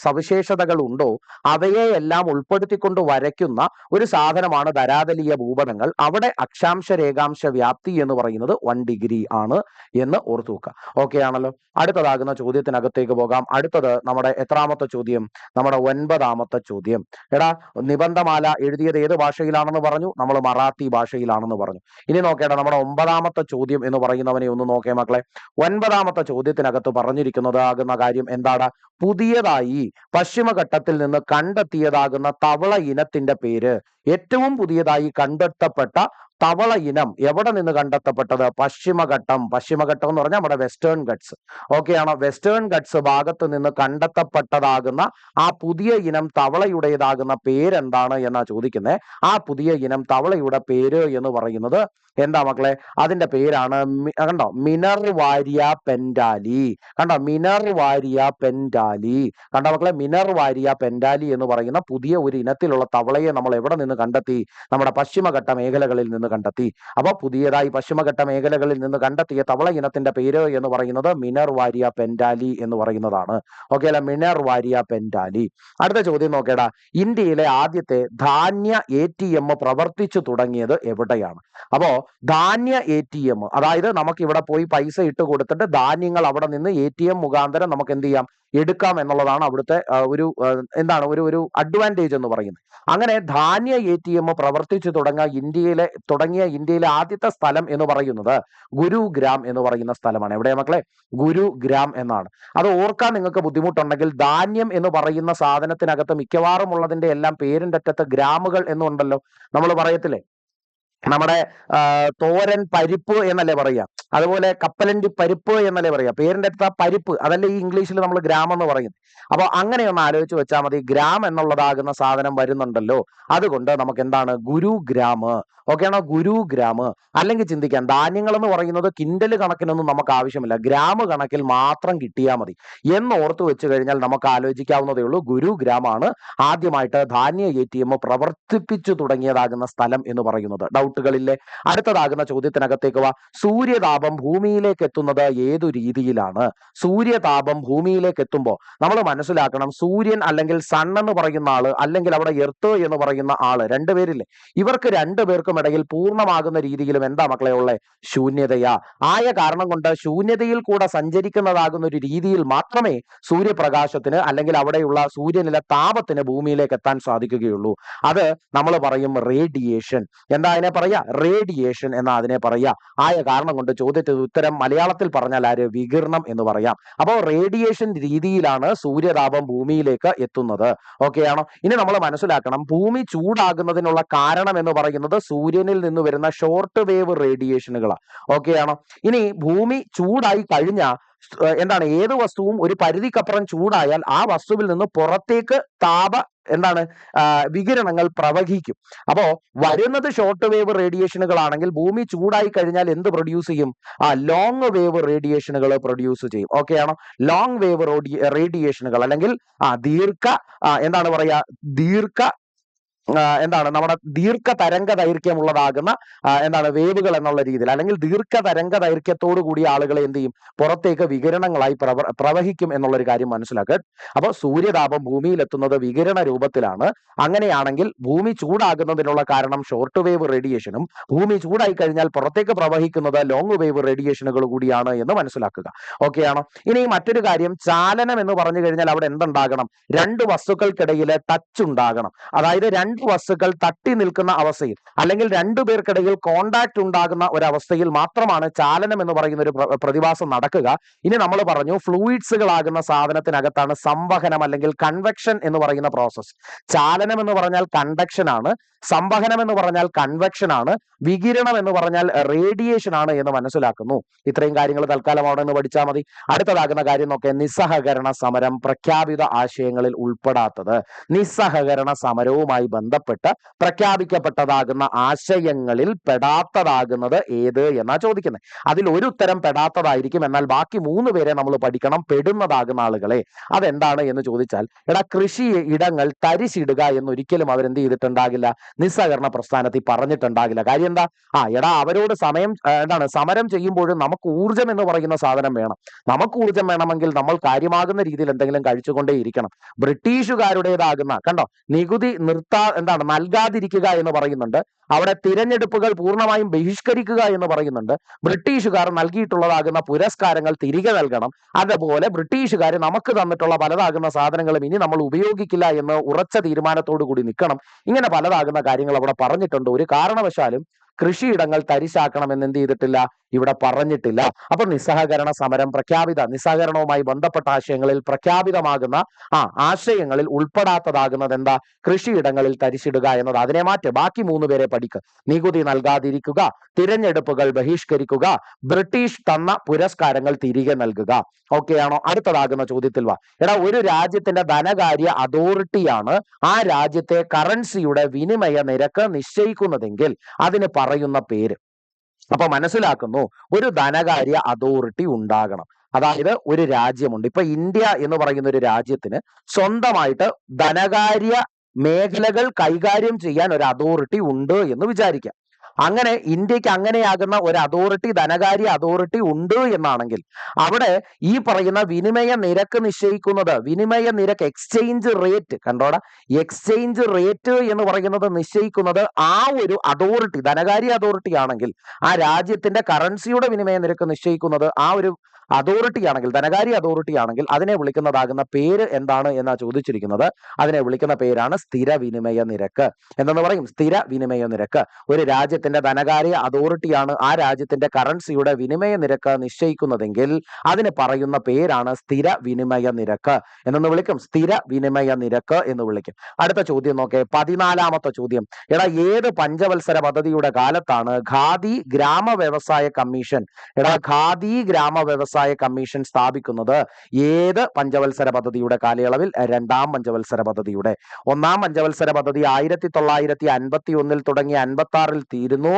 Speaker 1: സവിശേഷതകൾ ഉണ്ടോ അവയെ എല്ലാം ഉൾപ്പെടുത്തിക്കൊണ്ട് വരയ്ക്കുന്ന ഒരു സാധനമാണ് ധരാതലീയ ഭൂപടങ്ങൾ. അവിടെ അക്ഷാംശ രേഖാംശ വ്യാപ്തി എന്ന് പറയുന്നത് 1 ഡിഗ്രി ആണ് എന്ന് ഓർത്തു വെക്കുക. ഓക്കെ ആണല്ലോ? അടുത്തതാകുന്ന ചോദ്യത്തിനകത്തേക്ക് പോകാം. അടുത്തത് നമ്മുടെ എത്രാമത്തെ ചോദ്യം? നമ്മുടെ 9ാമത്തെ ചോദ്യം. എടാ, നിബന്ധമാല എഴുതിയത് ഏത് ഭാഷയിലാണെന്ന് പറഞ്ഞു? നമ്മൾ മറാത്തി ഭാഷയിലാണെന്ന് പറഞ്ഞു. ഇനി നോക്കേണ്ട നമ്മുടെ 9ാമത്തെ ചോദ്യം എന്ന് പറയുന്നവനെ ഒന്ന് നോക്കേ മക്കളെ. 9ാമത്തെ ചോദ്യത്തിനകത്ത് പറഞ്ഞിരിക്കുന്നത് ആകുന്ന കാര്യം എന്താണ്? പുതിയതായി പശ്ചിമഘട്ടത്തിൽ നിന്ന് കണ്ടെത്തിയതാകുന്ന തവള ഇനത്തിന്റെ പേര്. ഏറ്റവും പുതിയതായി കണ്ടെത്തപ്പെട്ട തവള ഇനം എവിടെ നിന്ന് കണ്ടെത്തപ്പെട്ടത്? പശ്ചിമഘട്ടം. പശ്ചിമഘട്ടം എന്ന് പറഞ്ഞാൽ നമ്മുടെ വെസ്റ്റേൺ ഗട്ട്സ്. ഓക്കെയാണോ? വെസ്റ്റേൺ ഗട്ട്സ് ഭാഗത്ത് നിന്ന് കണ്ടെത്തപ്പെട്ടതാകുന്ന ആ പുതിയ ഇനം തവളയുടേതാകുന്ന പേരെന്താണ് എന്നാ ചോദിക്കുന്നത്. ആ പുതിയ ഇനം തവളയുടെ പേര് എന്ന് പറയുന്നത് എന്താ മക്കളെ? അതിന്റെ പേരാണ് കണ്ടോ, മിനർവാരിയ പെൻഡാലി. കണ്ടോ, മിനർവാരിയ പെൻഡാലി. കണ്ടോ മക്കളെ, മിനർവാരിയ പെൻഡാലി എന്ന് പറയുന്ന പുതിയ ഒരു ഇനത്തിലുള്ള തവളയെ നമ്മൾ എവിടെ നിന്ന് കണ്ടെത്തി? നമ്മുടെ പശ്ചിമഘട്ട മേഖലകളിൽ നിന്ന് കണ്ടെത്തി. അപ്പൊ പുതിയതായി പശ്ചിമഘട്ട മേഖലകളിൽ നിന്ന് കണ്ടെത്തിയ തവള ഇനത്തിന്റെ പേര് എന്ന് പറയുന്നത് മിനർവാരിയ പെൻഡാലി എന്ന് പറയുന്നതാണ്. ഓക്കെ അല്ല? മിനർവാരിയ പെൻഡാലി. അടുത്ത ചോദ്യം നോക്കേടാ. ഇന്ത്യയിലെ ആദ്യത്തെ ധാന്യ ATM പ്രവർത്തിച്ചു തുടങ്ങിയത് എവിടെയാണ്? അപ്പോ ധാന്യ ATM, അതായത് നമുക്ക് ഇവിടെ പോയി പൈസ ഇട്ട് കൊടുത്തിട്ട് ധാന്യങ്ങൾ അവിടെ നിന്ന് ATM മുഖാന്തരം നമുക്ക് എന്ത് ചെയ്യാം? എടുക്കാം എന്നുള്ളതാണ് അവിടുത്തെ ഒരു എന്താണ് ഒരു അഡ്വാൻറ്റേജ് എന്ന് പറയുന്നത്. അങ്ങനെ ധാന്യ ATM പ്രവർത്തിച്ചു തുടങ്ങിയ ഇന്ത്യയിലെ ആദ്യത്തെ സ്ഥലം എന്ന് പറയുന്നത് ഗുരുഗ്രാം എന്ന് പറയുന്ന സ്ഥലമാണ്. എവിടെയാ മക്കളെ? ഗുരുഗ്രാം എന്നാണ്. അത് ഓർക്കാൻ നിങ്ങൾക്ക് ബുദ്ധിമുട്ടുണ്ടെങ്കിൽ ധാന്യം എന്ന് പറയുന്ന സാധനത്തിനകത്ത് മിക്കവാറും ഉള്ളതിന്റെ എല്ലാം പേരിന്റെ അറ്റത്ത് ഗ്രാമുകൾ എന്നുണ്ടല്ലോ. നമ്മൾ പറയത്തില്ലേ, നമ്മുടെ തോരൻ പരിപ്പ് എന്നല്ലേ പറയാ, അതുപോലെ കപ്പലണ്ടി പരിപ്പ് എന്നല്ലേ പറയാ. പേരിന്റെ അടുത്ത പരിപ്പ്, അതല്ലേ ഈ ഇംഗ്ലീഷിൽ നമ്മൾ ഗ്രാം എന്ന് പറയുന്നത്. അപ്പൊ അങ്ങനെ ഒന്ന് ആലോചിച്ച് വെച്ചാൽ മതി. ഗ്രാം എന്നുള്ളതാകുന്ന സാധനം വരുന്നുണ്ടല്ലോ, അതുകൊണ്ട് നമുക്ക് എന്താണ്? ഗുരുഗ്രാം. ഓക്കെയാണോ? ഗുരുഗ്രാം. അല്ലെങ്കിൽ ചിന്തിക്കാം, ധാന്യങ്ങൾ എന്ന് പറയുന്നത് കിൻഡല് കണക്കിനൊന്നും നമുക്ക് ആവശ്യമില്ല, ഗ്രാം കണക്കിൽ മാത്രം കിട്ടിയാൽ മതി എന്ന് ഓർത്തു വെച്ച് കഴിഞ്ഞാൽ നമുക്ക് ആലോചിക്കാവുന്നതേ ഉള്ളൂ. ഗുരുഗ്രാമാണ് ആദ്യമായിട്ട് ധാന്യ ATM പ്രവർത്തിപ്പിച്ചു തുടങ്ങിയതാകുന്ന സ്ഥലം എന്ന് പറയുന്നത്. ഡൗട്ടുകളില്ലേ? അടുത്തതാകുന്ന ചോദ്യത്തിനകത്തേക്ക് വാ. സൂര്യതാപം ഭൂമിയിലേക്ക് എത്തുന്നത് ഏതു രീതിയിലാണ്? സൂര്യതാപം ഭൂമിയിലേക്ക് എത്തുമ്പോൾ നമ്മൾ മനസ്സിലാക്കണം, സൂര്യൻ അല്ലെങ്കിൽ സൺ എന്ന് പറയുന്ന ആള്, അല്ലെങ്കിൽ അവിടെ എർത്ത് എന്ന് പറയുന്ന ആള്, രണ്ടുപേരില്ലേ, ഇവർക്ക് രണ്ടുപേർക്കും ഇടയിൽ പൂർണ്ണമാകുന്ന രീതിയിലും എന്താ മക്കളെ ഉള്ളേ? ശൂന്യതയാ. ആയ കാരണം കൊണ്ട് ശൂന്യതയിൽ കൂടെ സഞ്ചരിക്കുന്നതാകുന്ന ഒരു രീതിയിൽ മാത്രമേ സൂര്യപ്രകാശത്തിന് അല്ലെങ്കിൽ അവിടെയുള്ള സൂര്യനിലെ താപത്തിന് ഭൂമിയിലേക്ക് എത്താൻ സാധിക്കുകയുള്ളൂ. അത് നമ്മൾ പറയും റേഡിയേഷൻ. എന്താ അതിനെ പറയാ? റേഡിയേഷൻ എന്നാ അതിനെ പറയാ. ആയ കാരണം കൊണ്ട് ചോദ്യത്തിന് ഉത്തരം മലയാളത്തിൽ പറഞ്ഞാൽ ആര്? വികിരണം എന്ന് പറയാം. അപ്പോൾ റേഡിയേഷൻ രീതിയിലാണ് സൂര്യതാപം ഭൂമിയിലേക്ക് എത്തുന്നത്. ഓക്കെയാണോ? ഇനി നമ്മൾ മനസ്സിലാക്കണം, ഭൂമി ചൂടാകുന്നതിനുള്ള കാരണം എന്ന് പറയുന്നത് സൂര്യനിൽ നിന്ന് വരുന്ന ഷോർട്ട് വേവ് റേഡിയേഷനുകളാണ്. ഓക്കെയാണോ? ഇനി ഭൂമി ചൂടായി കഴിഞ്ഞാൽ എന്താണ്, ഏത് വസ്തുവും ഒരു പരിധിക്കപ്പുറം ചൂടായാൽ ആ വസ്തുവിൽ നിന്ന് പുറത്തേക്ക് എന്താണ് വികിരണങ്ങൾ പ്രവഹിക്കും. അപ്പോ വരുന്നത് ഷോർട്ട് വേവ് റേഡിയേഷനുകളാണെങ്കിൽ ഭൂമി ചൂടായി കഴിഞ്ഞാൽ എന്ത് പ്രൊഡ്യൂസ് ചെയ്യും? ലോങ് വേവ് റേഡിയേഷനുകൾ പ്രൊഡ്യൂസ് ചെയ്യും. ഓക്കെ ആണോ? ലോങ് വേവ് റേഡിയേഷനുകൾ അല്ലെങ്കിൽ എന്താണ് പറയാ, എന്താണ് നമ്മുടെ ദീർഘ തരംഗ ദൈർഘ്യമുള്ളതാകുന്ന എന്താണ് വേവുകൾ എന്നുള്ള രീതിയിൽ, അല്ലെങ്കിൽ ദീർഘ തരംഗ ദൈർഘ്യത്തോടു കൂടിയ ആളുകളെ എന്ത് ചെയ്യും? പുറത്തേക്ക് വികിരണങ്ങളായി പ്രവഹിക്കും എന്നുള്ളൊരു കാര്യം മനസ്സിലാക്കുക. അപ്പോൾ സൂര്യതാപം ഭൂമിയിൽ എത്തുന്നത് വികിരണ രൂപത്തിലാണ്. അങ്ങനെയാണെങ്കിൽ ഭൂമി ചൂടാകുന്നതിനുള്ള കാരണം ഷോർട്ട് വേവ് റേഡിയേഷനും ഭൂമി ചൂടായി കഴിഞ്ഞാൽ പുറത്തേക്ക് പ്രവഹിക്കുന്നത് ലോങ് വേവ് റേഡിയേഷനുകൾ കൂടിയാണ് എന്ന് മനസ്സിലാക്കുക. ഓക്കെ ആണോ? ഇനി മറ്റൊരു കാര്യം, ചാലനം എന്ന് പറഞ്ഞു കഴിഞ്ഞാൽ അവിടെ എന്തുണ്ടാകണം? രണ്ട് വസ്തുക്കൾക്കിടയിൽ ടച്ച് ഉണ്ടാകണം. അതായത് രണ്ട് വസ്തുക്കൾ തട്ടി നിൽക്കുന്ന അവസ്ഥയിൽ, അല്ലെങ്കിൽ രണ്ടുപേർക്കിടയിൽ കോണ്ടാക്ട് ഉണ്ടാകുന്ന ഒരവസ്ഥയിൽ മാത്രമാണ് ചാലനം എന്ന് പറയുന്ന ഒരു പ്രതിഭാസം നടക്കുക. ഇനി നമ്മൾ പറഞ്ഞു, ഫ്ലൂയിഡ്സുകളാകുന്ന സാധനത്തിനകത്താണ് സംവഹനം അല്ലെങ്കിൽ കൺവെക്ഷൻ എന്ന് പറയുന്ന പ്രോസസ്. ചാലനം എന്ന് പറഞ്ഞാൽ കണ്ടക്ഷൻ ആണ്, സംവഹനം എന്ന് പറഞ്ഞാൽ കൺവെക്ഷൻ ആണ്, വികിരണം എന്ന് പറഞ്ഞാൽ റേഡിയേഷൻ ആണ് എന്ന് മനസ്സിലാക്കുന്നു. ഇത്രയും കാര്യങ്ങൾ തൽക്കാലം അവിടെ നിന്ന് പഠിച്ചാൽ മതി. അടുത്തതാകുന്ന കാര്യം നോക്കെ, നിസ്സഹകരണ സമരം പ്രഖ്യാപിത ആശയങ്ങളിൽ ഉൾപ്പെടാത്തത്. നിസ്സഹകരണ സമരവുമായി ബന്ധപ്പെട്ട് പ്രഖ്യാപിക്കപ്പെട്ടതാകുന്ന ആശയങ്ങളിൽ പെടാത്തതാകുന്നത് ഏത് എന്നാ ചോദിക്കുന്നത്. അതിൽ ഒരു ഉത്തരം പെടാത്തതായിരിക്കും, എന്നാൽ ബാക്കി 3 പേരെ നമ്മൾ പഠിക്കണം പെടുന്നതാകുന്ന ആളുകളെ. അതെന്താണ് എന്ന് ചോദിച്ചാൽ, എടാ കൃഷി ഇടങ്ങൾ തരിശിടുക എന്നൊരിക്കലും അവരെന്ത് ചെയ്തിട്ടുണ്ടാകില്ല, നിസ്സഹകരണ പ്രസ്ഥാനത്തിൽ പറഞ്ഞിട്ടുണ്ടാകില്ല. കാര്യം എന്താ? എടാ അവരോട് സമരം ചെയ്യുമ്പോഴും നമുക്ക് ഊർജം എന്ന് പറയുന്ന സാധനം വേണം. നമുക്ക് ഊർജം വേണമെങ്കിൽ നമ്മൾ കാര്യമാകുന്ന രീതിയിൽ എന്തെങ്കിലും കഴിച്ചുകൊണ്ടേ ഇരിക്കണം. ബ്രിട്ടീഷുകാരുടേതാകുന്ന കണ്ടോ നികുതി നൽകാതിരിക്കുക എന്ന് പറയുന്നുണ്ട്. അവിടെ തിരഞ്ഞെടുപ്പുകൾ പൂർണ്ണമായും ബഹിഷ്കരിക്കുക എന്ന് പറയുന്നുണ്ട്. ബ്രിട്ടീഷുകാർ നൽകിയിട്ടുള്ളതാകുന്ന പുരസ്കാരങ്ങൾ തിരികെ നൽകണം. അതുപോലെ ബ്രിട്ടീഷുകാർ നമുക്ക് തന്നിട്ടുള്ള പലതാകുന്ന സാധനങ്ങളും ഇനി നമ്മൾ ഉപയോഗിക്കില്ല എന്ന് ഉറച്ച തീരുമാനത്തോടു കൂടി നിൽക്കണം. ഇങ്ങനെ പലതാകുന്ന കാര്യങ്ങൾ അവിടെ പറഞ്ഞിട്ടുണ്ട്. ഒരു കാരണവശാലും കൃഷിയിടങ്ങൾ തരിശാക്കണമെന്ന് എന്ത് ചെയ്തിട്ടില്ല, ഇവിടെ പറഞ്ഞിട്ടില്ല. അപ്പൊ നിസ്സഹകരണ സമരം നിസ്സഹകരണവുമായി ബന്ധപ്പെട്ട ആശയങ്ങളിൽ പ്രഖ്യാപിതമാകുന്ന ആശയങ്ങളിൽ ഉൾപ്പെടാത്തതാകുന്നത് എന്താ? കൃഷിയിടങ്ങളിൽ തരിശിടുക എന്നത്. അതിനെ മാറ്റി ബാക്കി 3 പേരെ പഠിക്കുക. നികുതി നൽകാതിരിക്കുക, തിരഞ്ഞെടുപ്പുകൾ ബഹിഷ്കരിക്കുക, ബ്രിട്ടീഷ് തന്ന പുരസ്കാരങ്ങൾ തിരികെ നൽകുക. ഓക്കെ ആണോ? അടുത്തതാകുന്ന ചോദ്യത്തിൽ വാ. എടാ ഒരു രാജ്യത്തിന്റെ ധനകാര്യ അതോറിറ്റിയാണ് ആ രാജ്യത്തെ കറൻസിയുടെ വിനിമയ നിരക്ക് നിശ്ചയിക്കുന്നതെങ്കിൽ അതിന് പറയുന്ന പേര്. അപ്പൊ മനസ്സിലാക്കുന്നു, ഒരു ധനകാര്യ അതോറിറ്റി ഉണ്ടാകണം. അതായത് ഒരു രാജ്യമുണ്ട്. ഇപ്പൊ ഇന്ത്യ എന്ന് പറയുന്ന ഒരു രാജ്യത്തിന് സ്വന്തമായിട്ട് ധനകാര്യ മേഖലകൾ കൈകാര്യം ചെയ്യാൻ ഒരു അതോറിറ്റി ഉണ്ട് എന്ന് വിചാരിക്കാം. അങ്ങനെ ഇന്ത്യക്ക് അങ്ങനെയാകുന്ന ഒരു അതോറിറ്റി, ധനകാര്യ അതോറിറ്റി ഉണ്ട് എന്നാണെങ്കിൽ അവിടെ ഈ പറയുന്ന വിനിമയ നിരക്ക് നിശ്ചയിക്കുന്നത്, വിനിമയ നിരക്ക് എക്സ്ചേഞ്ച് റേറ്റ് കണ്ടോടാ, എക്സ്ചേഞ്ച് റേറ്റ് എന്ന് പറയുന്നത് നിശ്ചയിക്കുന്നത് ആ ഒരു അതോറിറ്റി, ധനകാര്യ അതോറിറ്റി ആണെങ്കിൽ, ആ രാജ്യത്തിന്റെ കറൻസിയുടെ വിനിമയ നിരക്ക് നിശ്ചയിക്കുന്നത് ആ ഒരു അതോറിറ്റി ആണെങ്കിൽ, ധനകാര്യ അതോറിറ്റി ആണെങ്കിൽ അതിനെ വിളിക്കുന്നതാകുന്ന പേര് എന്താണ് എന്നാ ചോദിച്ചിരിക്കുന്നത്. അതിനെ വിളിക്കുന്ന പേരാണ് സ്ഥിര വിനിമയ നിരക്ക്. എന്തെന്ന് പറയും? സ്ഥിര വിനിമയ നിരക്ക്. ഒരു രാജ്യത്തിന്റെ ധനകാര്യ അതോറിറ്റിയാണ് ആ രാജ്യത്തിന്റെ കറൻസിയുടെ വിനിമയ നിരക്ക് നിശ്ചയിക്കുന്നതെങ്കിൽ അതിന് പറയുന്ന പേരാണ് സ്ഥിര വിനിമയ നിരക്ക്. എന്നു വിളിക്കും? സ്ഥിര വിനിമയ നിരക്ക് എന്ന് വിളിക്കും. അടുത്ത ചോദ്യം നോക്കേ, 14ാമത്തെ ചോദ്യം. എടാ ഏത് പഞ്ചവത്സര പദ്ധതിയുടെ കാലത്താണ് ഖാദി ഗ്രാമ വ്യവസായ കമ്മീഷൻ ഖാദി ഗ്രാമ വ്യവസായ കമ്മീഷൻ സ്ഥാപിക്കുന്നത്? ഏത് പഞ്ചവത്സര പദ്ധതിയുടെ കാലയളവിൽ? 2ാം പഞ്ചവത്സര പദ്ധതിയുടെ. 1ാം പഞ്ചവത്സര പദ്ധതി 1951 തുടങ്ങി 56 തീരുന്നു.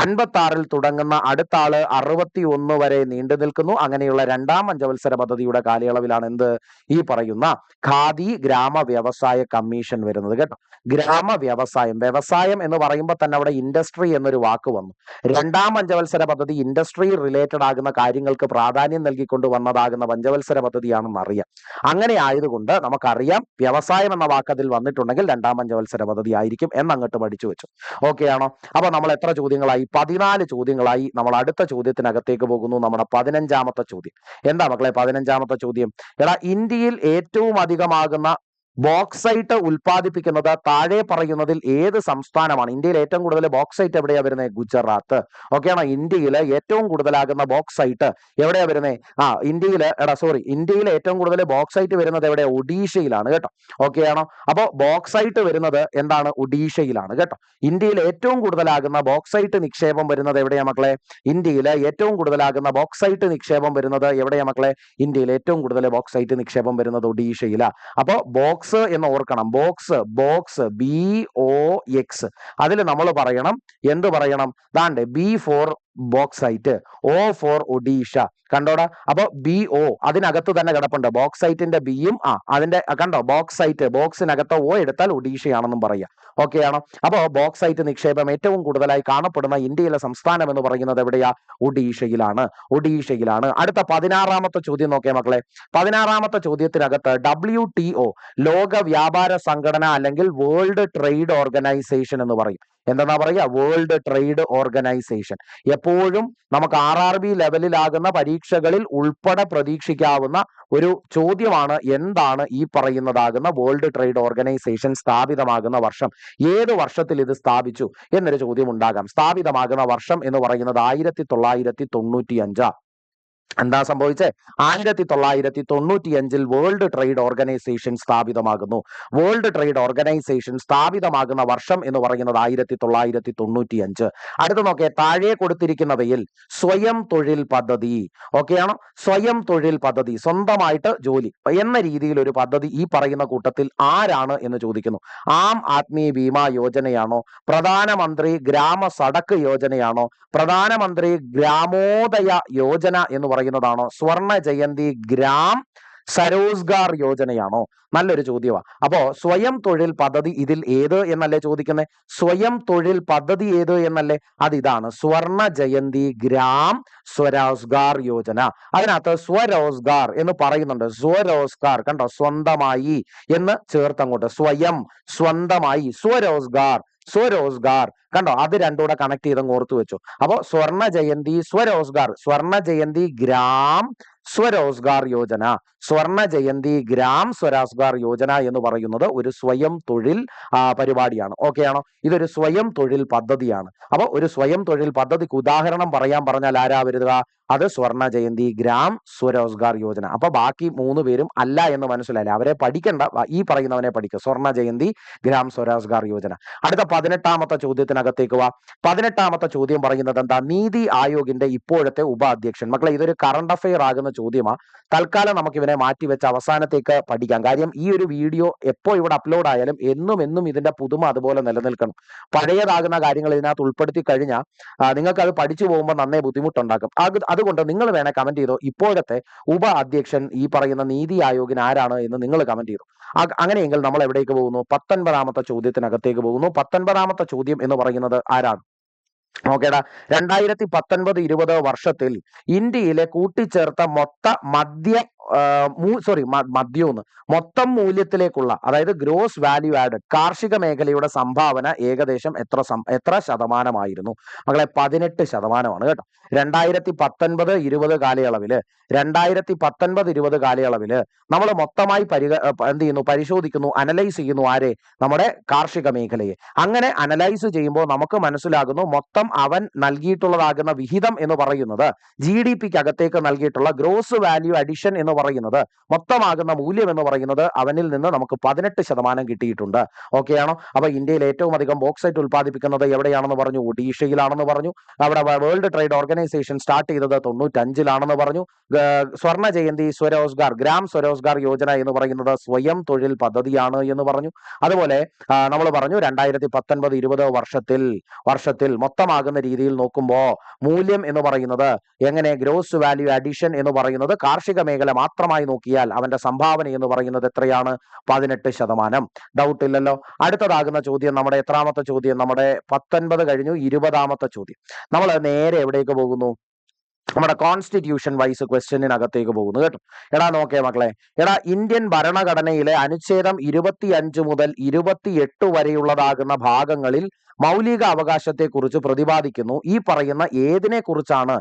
Speaker 1: 56 തുടങ്ങുന്ന അടുത്ത ആള് 61 വരെ നീണ്ടു നിൽക്കുന്നു. അങ്ങനെയുള്ള 2ാം പഞ്ചവത്സര പദ്ധതിയുടെ കാലയളവിലാണ് എന്ത് ഈ പറയുന്ന ഖാദി ഗ്രാമ വ്യവസായ കമ്മീഷൻ വരുന്നത് കേട്ടോ. ഗ്രാമ വ്യവസായം എന്ന് പറയുമ്പോൾ തന്നെ അവിടെ ഇൻഡസ്ട്രി എന്നൊരു വാക്ക് വന്നു. 2ാം പഞ്ചവത്സര പദ്ധതി ഇൻഡസ്ട്രി റിലേറ്റഡ് ആകുന്ന കാര്യങ്ങൾക്ക് പ്രാധാന്യം നൽകിക്കൊണ്ട് വന്നതാകുന്ന പഞ്ചവത്സര പദ്ധതിയാണെന്ന് അറിയാം. അങ്ങനെ ആയതുകൊണ്ട് നമുക്കറിയാം വ്യവസായം എന്ന വാക്ക് അതിൽ വന്നിട്ടുണ്ടെങ്കിൽ 2ാം പഞ്ചവത്സര പദ്ധതി ആയിരിക്കും എന്നങ്ങോട്ട് പഠിച്ചു വെച്ചു. ഓക്കെ ആണോ? അപ്പൊ നമ്മൾ എത്ര ചോദ്യങ്ങളായി? 14 ചോദ്യങ്ങളായി. നമ്മൾ അടുത്ത ചോദ്യത്തിനകത്തേക്ക് പോകുന്നു. നമ്മുടെ 15ാമത്തെ ചോദ്യം. എന്താ മക്കളെ 15ാമത്തെ ചോദ്യം? ഇന്ത്യയിൽ ഏറ്റവും അധികമാകുന്ന ബോക്സൈറ്റ് ഉൽപ്പാദിപ്പിക്കുന്നത് താഴെ പറയുന്നതിൽ ഏത് സംസ്ഥാനമാണ്? ഇന്ത്യയിൽ ഏറ്റവും കൂടുതൽ ബോക്സൈറ്റ് എവിടെയാ വരുന്നത്? ഗുജറാത്ത്. ഓക്കെയാണോ? ഇന്ത്യയിൽ ഏറ്റവും കൂടുതലാകുന്ന ബോക്സൈറ്റ് എവിടെയാ വരുന്നത്? ഇന്ത്യയിൽ ഏറ്റവും കൂടുതൽ ബോക്സൈറ്റ് വരുന്നത് എവിടെ? ഒഡീഷയിലാണ് കേട്ടോ. ഓക്കെയാണോ? അപ്പോ ബോക്സൈറ്റ് വരുന്നത് എന്താണ്? ഒഡീഷയിലാണ് കേട്ടോ. ഇന്ത്യയിൽ ഏറ്റവും കൂടുതലാകുന്ന ബോക്സൈറ്റ് നിക്ഷേപം വരുന്നത് എവിടെയാ മക്കളെ? ഇന്ത്യയിൽ ഏറ്റവും കൂടുതലാകുന്ന ബോക്സൈറ്റ് നിക്ഷേപം വരുന്നത് എവിടെയാ മക്കളെ? ഇന്ത്യയിൽ ഏറ്റവും കൂടുതൽ ബോക്സൈറ്റ് നിക്ഷേപം വരുന്നത് ഒഡീഷയിലാ. അപ്പോ ബോക്സ് എന്ന് ഓർക്കണം. Box BOX. അതിൽ നമ്മൾ പറയണം, എന്ത് പറയണം? ദാണ്ട് B for bauxite, O for Odisha. കണ്ടോടാ? അപ്പൊ BO അതിനകത്ത് തന്നെ കിടപ്പുണ്ട്. ബോക്സൈറ്റിന്റെ ബിയും അതിന്റെ കണ്ടോ ബോക്സൈറ്റ്, ബോക്സിനകത്ത് O എടുത്താൽ ഒഡീഷയാണെന്നും പറയാം. ഓക്കെ ആണോ? അപ്പോ ബോക്സൈറ്റ് നിക്ഷേപം ഏറ്റവും കൂടുതലായി കാണപ്പെടുന്ന ഇന്ത്യയിലെ സംസ്ഥാനം എന്ന് പറയുന്നത് എവിടെയാ? ഒഡീഷയിലാണ്. അടുത്ത 16ാമത്തെ ചോദ്യം നോക്കിയേ മക്കളെ. 16ാമത്തെ ചോദ്യത്തിനകത്ത് WTO ലോക വ്യാപാര സംഘടന അല്ലെങ്കിൽ വേൾഡ് ട്രേഡ് ഓർഗനൈസേഷൻ എന്ന് പറയും. എന്താ പറയുക? World trade organisation. എപ്പോഴും നമുക്ക് RRB ലെവലിലാകുന്ന പരീക്ഷകളിൽ ഉൾപ്പെടെ പ്രതീക്ഷിക്കാവുന്ന ഒരു ചോദ്യമാണ്. എന്താണ് ഈ പറയുന്നതാകുന്ന വേൾഡ് ട്രേഡ് ഓർഗനൈസേഷൻ സ്ഥാപിതമാകുന്ന വർഷം? ഏത് വർഷത്തിൽ ഇത് സ്ഥാപിച്ചു എന്നൊരു ചോദ്യം ഉണ്ടാകാം. സ്ഥാപിതമാകുന്ന വർഷം എന്ന് പറയുന്നത് 1995. എന്താ സംഭവിച്ചേ? 1995 വേൾഡ് ട്രേഡ് ഓർഗനൈസേഷൻ സ്ഥാപിതമാകുന്നു. വേൾഡ് ട്രേഡ് ഓർഗനൈസേഷൻ സ്ഥാപിതമാകുന്ന വർഷം എന്ന് പറയുന്നത് 1995. അടുത്ത നോക്കിയേ, താഴെ കൊടുത്തിരിക്കുന്നവയിൽ സ്വയം തൊഴിൽ പദ്ധതി, ഓക്കെയാണോ? സ്വയം തൊഴിൽ പദ്ധതി, സ്വന്തമായിട്ട് ജോലി എന്ന രീതിയിൽ ഒരു പദ്ധതി ഈ പറയുന്ന കൂട്ടത്തിൽ ആരാണ് എന്ന് ചോദിക്കുന്നു. ആം ആദ്മി ബീമ യോജനയാണോ? പ്രധാനമന്ത്രി ഗ്രാമ സഡക്ക് യോജനയാണോ? പ്രധാനമന്ത്രി ഗ്രാമോദയ യോജന എന്ന് പറയുന്നതാണോ? സ്വർണ ജയന്തി ഗ്രാം സരോസ്ഗാർ യോജനയാണോ? നല്ലൊരു ചോദ്യമാണ്. അപ്പോ സ്വയം തൊഴിൽ പദ്ധതി ഇതിൽ ഏത് എന്നല്ലേ ചോദിക്കുന്നത്? സ്വയം തൊഴിൽ പദ്ധതി ഏത് എന്നല്ലേ? അതിതാണ് സ്വർണ ജയന്തി ഗ്രാം സ്വരോസ്ഗാർ യോജന. അതിനകത്ത് സ്വരോസ്ഗാർ എന്ന് പറയുന്നുണ്ട്. സ്വരോസ്ഗാർ കണ്ടോ, സ്വന്തമായി എന്ന് ചേർത്തങ്ങോട്ട്, സ്വയം, സ്വന്തമായി, സ്വരോസ്ഗാർ, സ്വരോസ്ഗാർ കണ്ടോ, അത് രണ്ടുകൂടെ കണക്ട് ചെയ്ത് ഓർത്തു വെച്ചു. അപ്പോ സ്വർണ ജയന്തി സ്വരോസ്ഗാർ, സ്വർണ ജയന്തി ഗ്രാം സ്വരോസ്ഗാർ യോജന, സ്വർണ ജയന്തി ഗ്രാം സ്വരോസ്ഗാർ യോജന എന്ന് പറയുന്നത് ഒരു സ്വയം തൊഴിൽ പരിപാടിയാണ്. ഓക്കെ ആണോ? ഇതൊരു സ്വയം തൊഴിൽ പദ്ധതിയാണ്. അപ്പൊ ഒരു സ്വയം തൊഴിൽ പദ്ധതിക്ക് ഉദാഹരണം പറയാൻ പറഞ്ഞാൽ ആരാ വരിക? അത് സ്വർണ ജയന്തി ഗ്രാം സ്വരോസ്ഗാർ യോജന. അപ്പൊ ബാക്കി 3 പേരും അല്ല എന്ന് മനസ്സിലായില്ലേ? അവരെ പഠിക്കണ്ട, ഈ പറയുന്നവനെ പഠിക്കുക. സ്വർണ ജയന്തി ഗ്രാം സ്വരോസ്ഗാർ യോജന. അടുത്ത 18ാമത്തെ ചോദ്യത്തിനകത്തേക്ക് വാ. 18ാമത്തെ ചോദ്യം പറയുന്നത് എന്താ? നീതി ആയോഗിന്റെ ഇപ്പോഴത്തെ ഉപാധ്യക്ഷൻ. മക്കളെ, ഇതൊരു കറണ്ട് അഫയർ ആകുന്ന ചോദ്യമാണ്. തൽക്കാലം നമുക്ക് ഇവനെ മാറ്റിവെച്ച് അവസാനത്തേക്ക് പഠിക്കാം. കാര്യം ഈ ഒരു വീഡിയോ എപ്പോ ഇവിടെ അപ്ലോഡ് ആയാലും എന്നും ഇതിന്റെ പുതുമ അതുപോലെ നിലനിൽക്കണം. പഴയതാകുന്ന കാര്യങ്ങൾ ഇതിനകത്ത് ഉൾപ്പെടുത്തി കഴിഞ്ഞാൽ നിങ്ങൾക്ക് അത് പഠിച്ചു പോകുമ്പോൾ നന്നേ ബുദ്ധിമുട്ടുണ്ടാക്കും. അതുകൊണ്ട് നിങ്ങൾ വേണേ കമന്റ് ചെയ്തോ, ഇപ്പോഴത്തെ ഉപ അധ്യക്ഷൻ ഈ പറയുന്ന നീതി ആയോഗിന് ആരാണ് എന്ന് നിങ്ങൾ കമന്റ് ചെയ്തു. അങ്ങനെയെങ്കിൽ നമ്മൾ എവിടേക്ക് പോകുന്നു? 19ാമത്തെ ചോദ്യത്തിനകത്തേക്ക് പോകുന്നു. 19ാമത്തെ ചോദ്യം എന്ന് പറയുന്നത് ആരാണ്? ഓക്കേടാ, 2019-20 വർഷത്തിൽ ഇന്ത്യയിലെ കൂട്ടിച്ചേർത്ത മൊത്തം മൂല്യത്തിലേക്കുള്ള, അതായത് ഗ്രോസ് വാല്യൂ ആഡഡ് കാർഷിക മേഖലയുടെ സംഭാവന ഏകദേശം എത്ര ശതമാനമായിരുന്നു? മകളെ, 18% കേട്ടോ. 2019-20 കാലയളവില് 2019-20 കാലയളവില് നമ്മൾ മൊത്തമായി പരിശോധിക്കുന്നു, അനലൈസ് ചെയ്യുന്നു. ആരെ? നമ്മുടെ കാർഷിക മേഖലയെ. അങ്ങനെ അനലൈസ് ചെയ്യുമ്പോൾ നമുക്ക് മനസ്സിലാകുന്നു മൊത്തം അവൻ നൽകിയിട്ടുള്ളതാകുന്ന വിഹിതം എന്ന് പറയുന്നത്, GDPക്ക് അകത്തേക്ക് നൽകിയിട്ടുള്ള ഗ്രോസ് വാല്യൂ അഡിഷൻ എന്ന് പറയുന്നത്, മൊത്തമാകുന്ന മൂല്യം എന്ന് പറയുന്നത് അവനിൽ നിന്ന് നമുക്ക് 18% കിട്ടിയിട്ടുണ്ട്. ഓക്കെ ആണോ? അപ്പൊ ഇന്ത്യയിൽ ഏറ്റവും അധികം ബോക്സൈറ്റ് ഉൽപ്പാദിപ്പിക്കുന്നത് എവിടെയാണെന്ന് പറഞ്ഞു? ഒഡീഷയിലാണെന്ന് പറഞ്ഞു. അവിടെ വേൾഡ് ട്രേഡ് ഓർഗനൈസേഷൻ സ്റ്റാർട്ട് ചെയ്തത് 95-ലാണെന്ന് പറഞ്ഞു. സ്വർണ ജയന്തി സ്വരോസ്ഗാർ ഗ്രാം സ്വരോസ്ഗാർ യോജന എന്ന് പറയുന്നത് സ്വയം തൊഴിൽ പദ്ധതിയാണ് എന്ന് പറഞ്ഞു. അതുപോലെ നമ്മൾ പറഞ്ഞു 2019-20 വർഷത്തിൽ മൊത്തമാകുന്ന രീതിയിൽ നോക്കുമ്പോൾ മൂല്യം എന്ന് പറയുന്നത് എങ്ങനെ? ഗ്രോസ് വാല്യൂ അഡിഷൻ എന്ന് പറയുന്നത് കാർഷിക മേഖല മാത്രമായി നോക്കിയാൽ അവന്റെ സംഭാവന എന്ന് പറയുന്നത് എത്രയാണ്? 18%. ഡൗട്ട് ഇല്ലല്ലോ. അടുത്തതാകുന്ന ചോദ്യം നമ്മുടെ എത്രാമത്തെ ചോദ്യം? നമ്മുടെ 19 കഴിഞ്ഞു, 20ാമത്തെ ചോദ്യം. നമ്മൾ നേരെ എവിടേക്ക് പോകുന്നു? നമ്മുടെ കോൺസ്റ്റിറ്റ്യൂഷൻ വൈസ് ക്വസ്റ്റ്യനകത്തേക്ക് പോകുന്നു കേട്ടോ. എടാ നോക്കേ മക്കളെ, ഇന്ത്യൻ ഭരണഘടനയിലെ അനുച്ഛേദം 25 മുതൽ 28 വരെയുള്ളതാകുന്ന ഭാഗങ്ങളിൽ മൗലിക അവകാശത്തെ കുറിച്ച് പ്രതിപാദിക്കുന്നു. ഈ പറയുന്ന ഏതിനെ കുറിച്ചാണ്,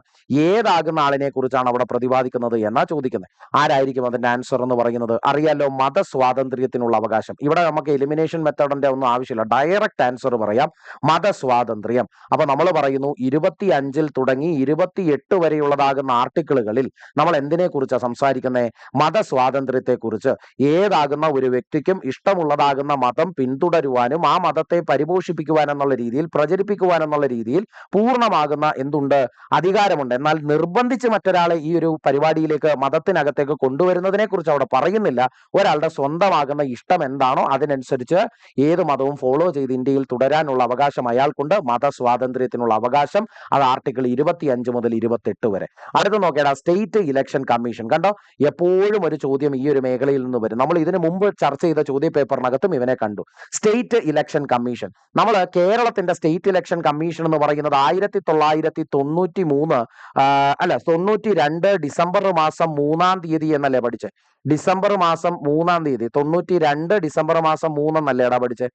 Speaker 1: ഏതാകുന്ന ആളിനെ കുറിച്ചാണ് അവിടെ പ്രതിപാദിക്കുന്നത് എന്നാ ചോദിക്കുന്നത്. ആരായിരിക്കും അതിന്റെ ആൻസർ എന്ന് പറയുന്നത്? അറിയാലോ, മതസ്വാതന്ത്ര്യത്തിനുള്ള അവകാശം. ഇവിടെ നമുക്ക് എലിമിനേഷൻ മെത്തേഡിന്റെ ഒന്നും ആവശ്യമില്ല, ഡയറക്റ്റ് ആൻസർ പറയാം, മതസ്വാതന്ത്ര്യം. അപ്പൊ നമ്മൾ പറയുന്നു 25 തുടങ്ങി 28 വരെയുള്ളതാകുന്ന ആർട്ടിക്കിളുകളിൽ നമ്മൾ എന്തിനെ കുറിച്ചാണ് സംസാരിക്കുന്നത്? മതസ്വാതന്ത്ര്യത്തെ കുറിച്ച്. ഏതാകുന്ന ഒരു വ്യക്തിക്കും ഇഷ്ടമുള്ളതാകുന്ന മതം പിന്തുടരുവാനും ആ മതത്തെ പരിപോഷിപ്പിക്കുവാനും രീതിയിൽ, പ്രചരിപ്പിക്കുവാനെന്നുള്ള രീതിയിൽ പൂർണ്ണമാകുന്ന എന്തുണ്ട്? അധികാരമുണ്ട്. എന്നാൽ നിർബന്ധിച്ച് മറ്റൊരാളെ ഈ ഒരു പരിപാടിയിലേക്ക്, മതത്തിനകത്തേക്ക് കൊണ്ടുവരുന്നതിനെ കുറിച്ച് അവിടെ പറയുന്നില്ല. ഒരാളുടെ സ്വന്തമാകുന്ന ഇഷ്ടം എന്താണോ അതിനനുസരിച്ച് ഏത് മതവും ഫോളോ ചെയ്ത് ഇന്ത്യയിൽ തുടരാനുള്ള അവകാശം അയാൾക്കുണ്ട്. മതസ്വാതന്ത്ര്യത്തിനുള്ള അവകാശം, അത് ആർട്ടിക്കിൾ 25 മുതൽ 28 വരെ. അടുത്ത് നോക്കേടാ, സ്റ്റേറ്റ് ഇലക്ഷൻ കമ്മീഷൻ. കണ്ടോ, എപ്പോഴും ഒരു ചോദ്യം ഈ ഒരു മേഖലയിൽ നിന്ന് വരും. നമ്മൾ ഇതിനു മുമ്പ് ചർച്ച ചെയ്ത ചോദ്യ പേപ്പറിനകത്തും ഇവനെ കണ്ടു. State election commission. നമ്മൾ കേരളത്തിന്റെ സ്റ്റേറ്റ് ഇലക്ഷൻ കമ്മീഷൻ എന്ന് പറയുന്നത് 1992 ഡിസംബർ മാസം 3-ാം തീയതി എന്നല്ലേ പഠിച്ചേ? ഡിസംബർ മാസം 3-ാം തീയതി 92 ഡിസംബർ മാസം 3 എന്നല്ലേടാ പഠിച്ചേ?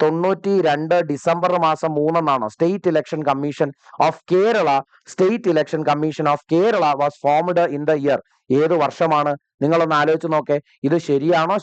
Speaker 1: 92 ഡിസംബർ മാസം 3 എന്നാണോ? State election commission of Kerala, state election commission of Kerala was formed in the year. ഏത് വർഷമാണ്? നിങ്ങളൊന്ന് ആലോചിച്ച് നോക്കേ. ഇത് ശരിയാണോ?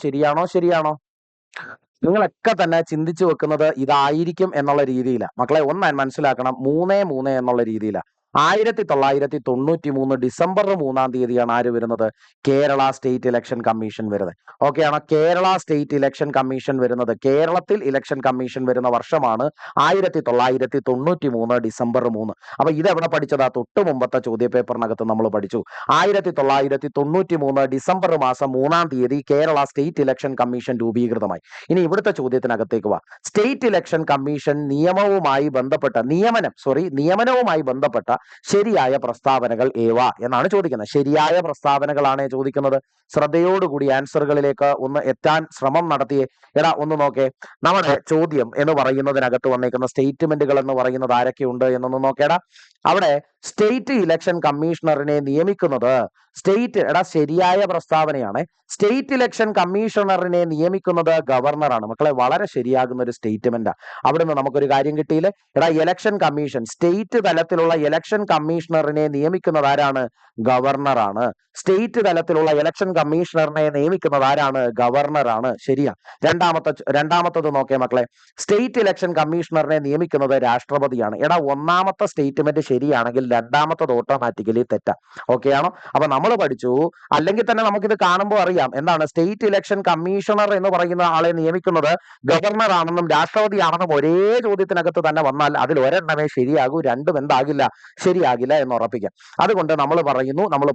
Speaker 1: നിങ്ങളൊക്കെ തന്നെ ചിന്തിച്ചു വെക്കുന്നത് ഇതായിരിക്കും എന്നുള്ള രീതിയിലാണ്. മക്കളെ, ഒന്ന് മനസ്സിലാക്കണം, 3-3 എന്നുള്ള രീതിയിലാണ്. 1993 ഡിസംബർ 3-ാം തീയതിയാണ് ആര് വരുന്നത്? കേരള സ്റ്റേറ്റ് ഇലക്ഷൻ കമ്മീഷൻ വരുന്നത്. ഓക്കെ ആണോ? കേരള സ്റ്റേറ്റ് ഇലക്ഷൻ കമ്മീഷൻ വരുന്നത്, കേരളത്തിൽ ഇലക്ഷൻ കമ്മീഷൻ വരുന്ന വർഷമാണ് 1993 ഡിസംബർ 3. അപ്പൊ ഇതെവിടെ പഠിച്ചതാ? തൊട്ട് മുമ്പത്തെ ചോദ്യപേപ്പറിനകത്ത് നമ്മൾ പഠിച്ചു. 1993 ഡിസംബർ മാസം 3-ാം തീയതി കേരള സ്റ്റേറ്റ് ഇലക്ഷൻ കമ്മീഷൻ രൂപീകൃതമായി. ഇനി ഇവിടുത്തെ ചോദ്യത്തിനകത്തേക്ക് വാ. സ്റ്റേറ്റ് ഇലക്ഷൻ കമ്മീഷൻ നിയമനവുമായി ബന്ധപ്പെട്ട ശരിയായ പ്രസ്താവനകൾ ഏവ എന്നാണ് ചോദിക്കുന്നത്. ശരിയായ പ്രസ്താവനകളാണ് ചോദിക്കുന്നത്. ശ്രദ്ധയോടുകൂടി ആൻസറുകളിലേക്ക് ഒന്ന് എത്താൻ ശ്രമം നടത്തിയേ. എടാ ഒന്ന് നോക്കേ, നമ്മുടെ ചോദ്യം എന്ന് പറയുന്നതിനകത്ത് വന്നേക്കുന്ന സ്റ്റേറ്റ്മെന്റുകൾ എന്ന് പറയുന്നത് ആരൊക്കെയുണ്ട് എന്നൊന്ന് നോക്കേടാ. അവിടെ സ്റ്റേറ്റ് ഇലക്ഷൻ കമ്മീഷണറിനെ നിയമിക്കുന്നത് ശരിയായ പ്രസ്താവനയാണ്. സ്റ്റേറ്റ് ഇലക്ഷൻ കമ്മീഷണറിനെ നിയമിക്കുന്നത് ഗവർണറാണ്. മക്കളെ, വളരെ ശരിയാകുന്ന ഒരു സ്റ്റേറ്റ്മെന്റാ. അവിടുന്ന് നമുക്കൊരു കാര്യം കിട്ടിയില്ലേ? ഇലക്ഷൻ കമ്മീഷൻ, സ്റ്റേറ്റ് തലത്തിലുള്ള ഇലക്ഷൻ കമ്മീഷണറിനെ നിയമിക്കുന്നത് ആരാണ്? ഗവർണറാണ്. സ്റ്റേറ്റ് തലത്തിലുള്ള ഇലക്ഷൻ കമ്മീഷണറിനെ നിയമിക്കുന്നത് ആരാണ്? ഗവർണറാണ്. ശരിയാ. രണ്ടാമത്തത് നോക്കേ മക്കളെ, സ്റ്റേറ്റ് ഇലക്ഷൻ കമ്മീഷണറിനെ നിയമിക്കുന്നത് രാഷ്ട്രപതിയാണ്. ഒന്നാമത്തെ സ്റ്റേറ്റ്മെന്റ് ശരിയാണെങ്കിൽ രണ്ടാമത്തത് ഓട്ടോമാറ്റിക്കലി തെറ്റാ. ഓക്കെ ആണോ? അപ്പൊ നമ്മൾ പഠിച്ചു, അല്ലെങ്കിൽ തന്നെ നമുക്കിത് കാണുമ്പോൾ അറിയാം എന്താണ് സ്റ്റേറ്റ് ഇലക്ഷൻ കമ്മീഷണർ എന്ന് പറയുന്ന ആളെ നിയമിക്കുന്നത് ഗവർണർ ആണെന്നും രാഷ്ട്രപതി ആണെന്നും ഒരേ ചോദ്യത്തിനകത്ത് തന്നെ വന്നാൽ അതിൽ ഒരെണ്ണമേ ശരിയാകൂ, രണ്ടും എന്താകില്ല? ശരിയാകില്ല എന്ന് ഉറപ്പിക്കാം. അതുകൊണ്ട് നമ്മൾ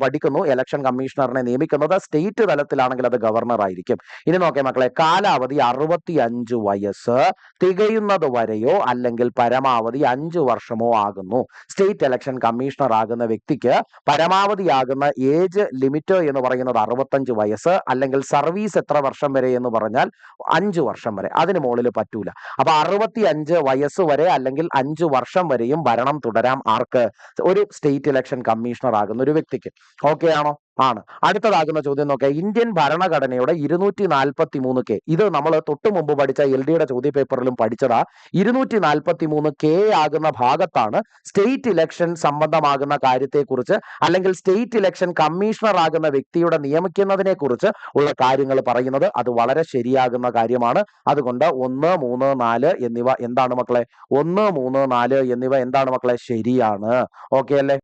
Speaker 1: പഠിക്കുന്നു ഇലക്ഷൻ കമ്മീഷണറിനെ നിയമിക്കുന്നത് സ്റ്റേറ്റ് തലത്തിലാണെങ്കിൽ അത് ഗവർണർ ആയിരിക്കും. ഇനി നോക്കേ മക്കളെ, കാലാവധി 65 വയസ്സ് തികയുന്നത് വരെയോ അല്ലെങ്കിൽ പരമാവധി 5 വർഷമോ ആകുന്നു. സ്റ്റേറ്റ് ഇലക്ഷൻ കമ്മീഷണർ ആകുന്ന വ്യക്തിക്ക് പരമാവധിയാകുന്ന ഏജ് ലിമിറ്റ് എന്ന് പറയുന്നത് 65 വയസ്സ്, അല്ലെങ്കിൽ സർവീസ് എത്ര വർഷം വരെ എന്ന് പറഞ്ഞാൽ 5 വർഷം വരെ. അതിന് മുകളിൽ പറ്റൂല. അപ്പൊ 65 വയസ്സ് വരെ അല്ലെങ്കിൽ 5 വർഷം വരെയും ഭരണം തുടരാം. ആർക്ക്? ഒരു സ്റ്റേറ്റ് ഇലക്ഷൻ കമ്മീഷണർ ആകുന്ന ഒരു വ്യക്തിക്ക്. ഓക്കെ ആണോ? ആണ്. അടുത്തതാകുന്ന ചോദ്യം നോക്കുക. ഇന്ത്യൻ ഭരണഘടനയുടെ 243 ഇത് നമ്മൾ തൊട്ടു മുമ്പ് പഠിച്ച LD-യുടെ ചോദ്യപേപ്പറിലും പഠിച്ചതാ. 243 ആകുന്ന ഭാഗത്താണ് സ്റ്റേറ്റ് ഇലക്ഷൻ സംബന്ധമാകുന്ന കാര്യത്തെക്കുറിച്ച്, അല്ലെങ്കിൽ സ്റ്റേറ്റ് ഇലക്ഷൻ കമ്മീഷണർ ആകുന്ന വ്യക്തിയുടെ നിയമിക്കുന്നതിനെ കുറിച്ച് ഉള്ള കാര്യങ്ങൾ പറയുന്നത്. അത് വളരെ ശരിയാകുന്ന കാര്യമാണ്. അതുകൊണ്ട് 1, 3, 4 എന്നിവ എന്താണ് മക്കളെ? 1, 3, 4 എന്നിവ എന്താണ് മക്കളെ? ശരിയാണ്. ഓക്കെ അല്ലേ?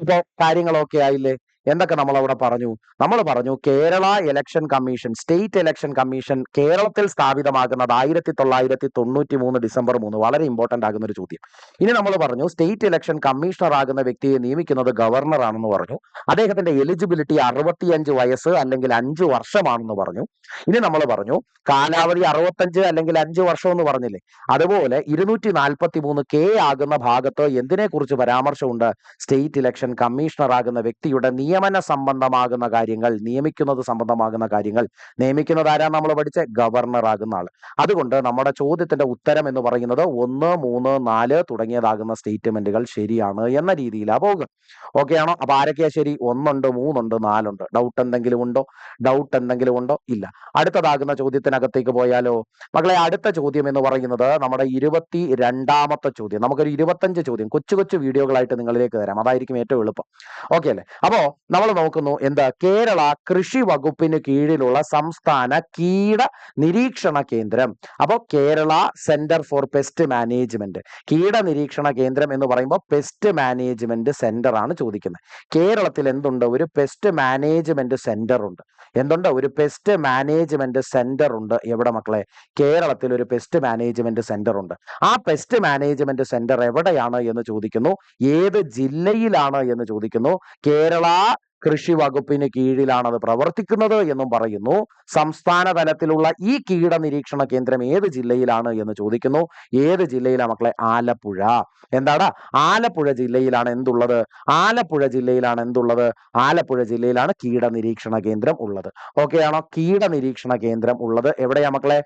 Speaker 1: ഇപ്പൊ കാര്യങ്ങളൊക്കെ ആയില്ലേ? എന്തൊക്കെ നമ്മൾ അവിടെ പറഞ്ഞു? നമ്മൾ പറഞ്ഞു Kerala election commission, state election commission കേരളത്തിൽ സ്ഥാപിതമാകുന്നത് 1993 ഡിസംബർ 3. വളരെ ഇമ്പോർട്ടന്റ് ആകുന്ന ഒരു ചോദ്യം. ഇനി നമ്മൾ പറഞ്ഞു സ്റ്റേറ്റ് ഇലക്ഷൻ കമ്മീഷണർ ആകുന്ന വ്യക്തിയെ നിയമിക്കുന്നത് ഗവർണർ ആണെന്ന് പറഞ്ഞു. അദ്ദേഹത്തിന്റെ എലിജിബിലിറ്റി 65 വയസ്സ് അല്ലെങ്കിൽ 5 വർഷമാണെന്ന് പറഞ്ഞു. ഇനി നമ്മൾ പറഞ്ഞു കാലാവധി 65 അല്ലെങ്കിൽ 5 വർഷം എന്ന് പറഞ്ഞില്ലേ? അതുപോലെ 243 ആകുന്ന ഭാഗത്ത് എന്തിനെ കുറിച്ച് പരാമർശമുണ്ട്? സ്റ്റേറ്റ് ഇലക്ഷൻ കമ്മീഷണർ ആകുന്ന വ്യക്തിയുടെ നിയമന സംബന്ധമാകുന്ന കാര്യങ്ങൾ, നിയമിക്കുന്നത് സംബന്ധമാകുന്ന കാര്യങ്ങൾ. നിയമിക്കുന്നത് ആരാ? നമ്മൾ പഠിച്ച ഗവർണർ ആകുന്ന ആള്. അതുകൊണ്ട് നമ്മുടെ ചോദ്യത്തിന്റെ ഉത്തരം എന്ന് പറയുന്നത് 1, 3, 4 തുടങ്ങിയതാകുന്ന സ്റ്റേറ്റ്മെന്റുകൾ ശരിയാണ് എന്ന രീതിയിലാ പോകുക. ഓക്കെ ആണോ? അപ്പൊ ആരൊക്കെയാ ശരി? 1 ഉണ്ട്, 3 ഉണ്ട്, 4 ഉണ്ട്. ഡൗട്ട് എന്തെങ്കിലും ഉണ്ടോ? ഇല്ല. അടുത്തതാകുന്ന ചോദ്യത്തിനകത്തേക്ക് പോയാലോ മക്കളെ? അടുത്ത ചോദ്യം എന്ന് പറയുന്നത് നമ്മുടെ 22ാമത്തെ ചോദ്യം. നമുക്കൊരു 25 ചോദ്യം കൊച്ചു കൊച്ചു വീഡിയോകളായിട്ട് നിങ്ങളിലേക്ക് തരാം. അതായിരിക്കും ഏറ്റവും എളുപ്പം. ഓക്കെ അല്ലേ? അപ്പോ നമ്മൾ നോക്കുന്നു എന്താ? കേരള കൃഷി വകുപ്പിന് കീഴിലുള്ള സംസ്ഥാന കീട നിരീക്ഷണ കേന്ദ്രം. അപ്പോ Kerala centre for pest management, കീട നിരീക്ഷണ കേന്ദ്രം എന്ന് പറയുമ്പോൾ പെസ്റ്റ് മാനേജ്മെന്റ് സെന്റർ ആണ് ചോദിക്കുന്നത്. കേരളത്തിൽ എന്തുണ്ട്? ഒരു പെസ്റ്റ് മാനേജ്മെന്റ് സെന്റർ ഉണ്ട്. എന്തുണ്ട്? ഒരു പെസ്റ്റ് മാനേജ്മെന്റ് സെന്റർ ഉണ്ട്. എവിടെ മക്കളെ? കേരളത്തിൽ ഒരു പെസ്റ്റ് മാനേജ്മെന്റ് സെന്റർ ഉണ്ട്. ആ പെസ്റ്റ് മാനേജ്മെന്റ് സെന്റർ എവിടെയാണ് എന്ന് ചോദിക്കുന്നു. ഏത് ജില്ലയിലാണ് എന്ന് ചോദിക്കുന്നു. കേരള കൃഷി വകുപ്പിന് കീഴിലാണ് അത് പ്രവർത്തിക്കുന്നത് എന്നും പറയുന്നു. സംസ്ഥാന തലത്തിലുള്ള ഈ കീട നിരീക്ഷണ കേന്ദ്രം ഏത് ജില്ലയിലാണ് എന്ന് ചോദിക്കുന്നു. ഏത് ജില്ലയിലാണ് മക്കളെ? ആലപ്പുഴ. എന്താണ്? ആലപ്പുഴ ജില്ലയിലാണ് എന്തുള്ളത്? ആലപ്പുഴ ജില്ലയിലാണ് കീട നിരീക്ഷണ കേന്ദ്രം ഉള്ളത്. ഓക്കെ ആണോ? കീട നിരീക്ഷണ കേന്ദ്രം ഉള്ളത് എവിടെയാ മക്കളെ?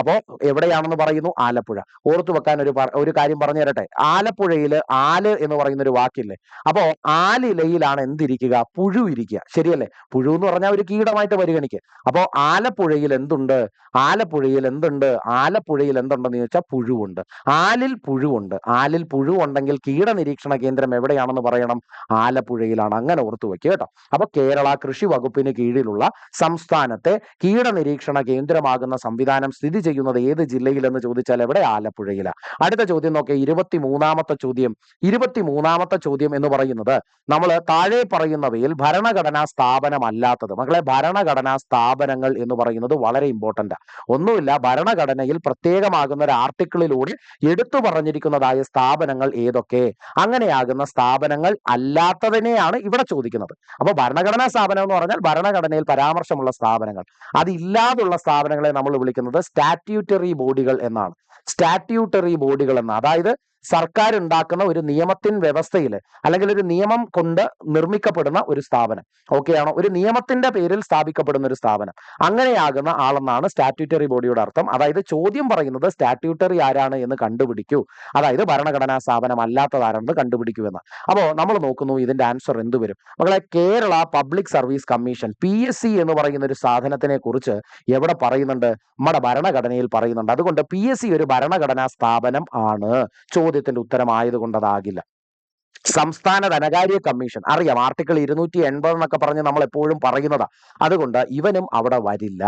Speaker 1: അപ്പോ എവിടെയാണെന്ന് പറയുന്നു? ആലപ്പുഴ. ഓർത്തു വെക്കാൻ ഒരു കാര്യം പറഞ്ഞു തരട്ടെ. ആലപ്പുഴയിൽ ആല് എന്ന് പറയുന്ന ഒരു വാക്കില്ലേ? അപ്പോ ആലിലയിലാണ് എന്തിരിക്കുക? പുഴു ഇരിക്കുക. ശരിയല്ലേ? പുഴു എന്ന് പറഞ്ഞാൽ ഒരു കീടമായിട്ട് പരിഗണിക്കുക. അപ്പോ ആലപ്പുഴയിൽ എന്തുണ്ട്? ആലപ്പുഴയിൽ എന്തുണ്ട്? ആലപ്പുഴയിൽ എന്തുണ്ടെന്ന് ചോദിച്ചാൽ പുഴുവുണ്ട്. ആലിൽ പുഴുവുണ്ട്. ആലിൽ പുഴുവുണ്ടെങ്കിൽ കീട നിരീക്ഷണ കേന്ദ്രം എവിടെയാണെന്ന് പറയണം? ആലപ്പുഴയിലാണ്. അങ്ങനെ ഓർത്തു വെക്കുക കേട്ടോ. അപ്പൊ കേരള കൃഷി വകുപ്പിന് കീഴിലുള്ള സംസ്ഥാനത്തെ കീട നിരീക്ഷണ കേന്ദ്രമാകുന്ന സംവിധാനം സ്ഥിതി ചെയ്യുന്നത് ഏത് ജില്ലയിലെന്ന് ചോദിച്ചാൽ എവിടെ? ആലപ്പുഴയിലാണ്. അടുത്ത ചോദ്യം നോക്കിയേ, 23-ാമത്തെ ചോദ്യം. 23-ാമത്തെ ചോദ്യം എന്ന് പറയുന്നത് നമ്മൾ താഴെ പറയുന്നവയിൽ ഭരണഘടനാ സ്ഥാപനമല്ലാത്തത്. മക്കളെ, ഭരണഘടനാ സ്ഥാപനങ്ങൾ എന്ന് പറയുന്നത് വളരെ ഇമ്പോർട്ടന്റ്. ഒന്നുമില്ല, ഭരണഘടനയിൽ പ്രത്യേകമാകുന്ന ഒരു ആർട്ടിക്കിളിലൂടെ എടുത്തു പറഞ്ഞിരിക്കുന്നതായ സ്ഥാപനങ്ങൾ ഏതൊക്കെ? അങ്ങനെയാകുന്ന സ്ഥാപനങ്ങൾ അല്ലാത്തതിനെയാണ് ഇവിടെ ചോദിക്കുന്നത്. അപ്പൊ ഭരണഘടനാ സ്ഥാപനം എന്ന് പറഞ്ഞാൽ ഭരണഘടനയിൽ പരാമർശമുള്ള സ്ഥാപനങ്ങൾ. അതില്ലാതുള്ള സ്ഥാപനങ്ങളെ നമ്മൾ വിളിക്കുന്നത് സ്റ്റാറ്റ്യൂട്ടറി ബോഡികൾ എന്നാണ്. സ്റ്റാറ്റ്യൂട്ടറി ബോഡികൾ എന്ന്, അതായത് സർക്കാർ ഉണ്ടാക്കുന്ന ഒരു നിയമത്തിൻ വ്യവസ്ഥയിൽ അല്ലെങ്കിൽ ഒരു നിയമം കൊണ്ട് നിർമ്മിക്കപ്പെടുന്ന ഒരു സ്ഥാപനം. ഓക്കെയാണോ? ഒരു നിയമത്തിന്റെ പേരിൽ സ്ഥാപിക്കപ്പെടുന്ന ഒരു സ്ഥാപനം. അങ്ങനെയാകുന്ന ആളെന്നാണ് സ്റ്റാറ്റ്യൂട്ടറി ബോഡിയുടെ അർത്ഥം. അതായത് ചോദ്യം പറയുന്നത് സ്റ്റാറ്റ്യൂട്ടറി ആരാണ് എന്ന് കണ്ടുപിടിക്കൂ, അതായത് ഭരണഘടനാ സ്ഥാപനം അല്ലാത്തത് ആരാണെന്ന് കണ്ടുപിടിക്കൂ എന്ന്. അപ്പോൾ നമ്മൾ നോക്കുന്നു ഇതിന്റെ ആൻസർ എന്ത് വരും? മക്കളെ, Kerala public service commission, PSC എന്ന് പറയുന്ന ഒരു സാധനത്തിനെ കുറിച്ച് എവിടെ പറയുന്നുണ്ട്? നമ്മുടെ ഭരണഘടനയിൽ പറയുന്നുണ്ട്. അതുകൊണ്ട് PSC ഒരു ഭരണഘടനാ സ്ഥാപനം ആണ്. ചോദ്യത്തിന്റെ ഉത്തരമായതുകൊണ്ട് അതാകില്ല. സംസ്ഥാന ധനകാര്യ കമ്മീഷൻ അറിയാം, ആർട്ടിക്കിൾ 280 എന്നൊക്കെ പറഞ്ഞ് നമ്മൾ എപ്പോഴും പറയുന്നതാ. അതുകൊണ്ട് ഇവനും അവിടെ വരില്ല.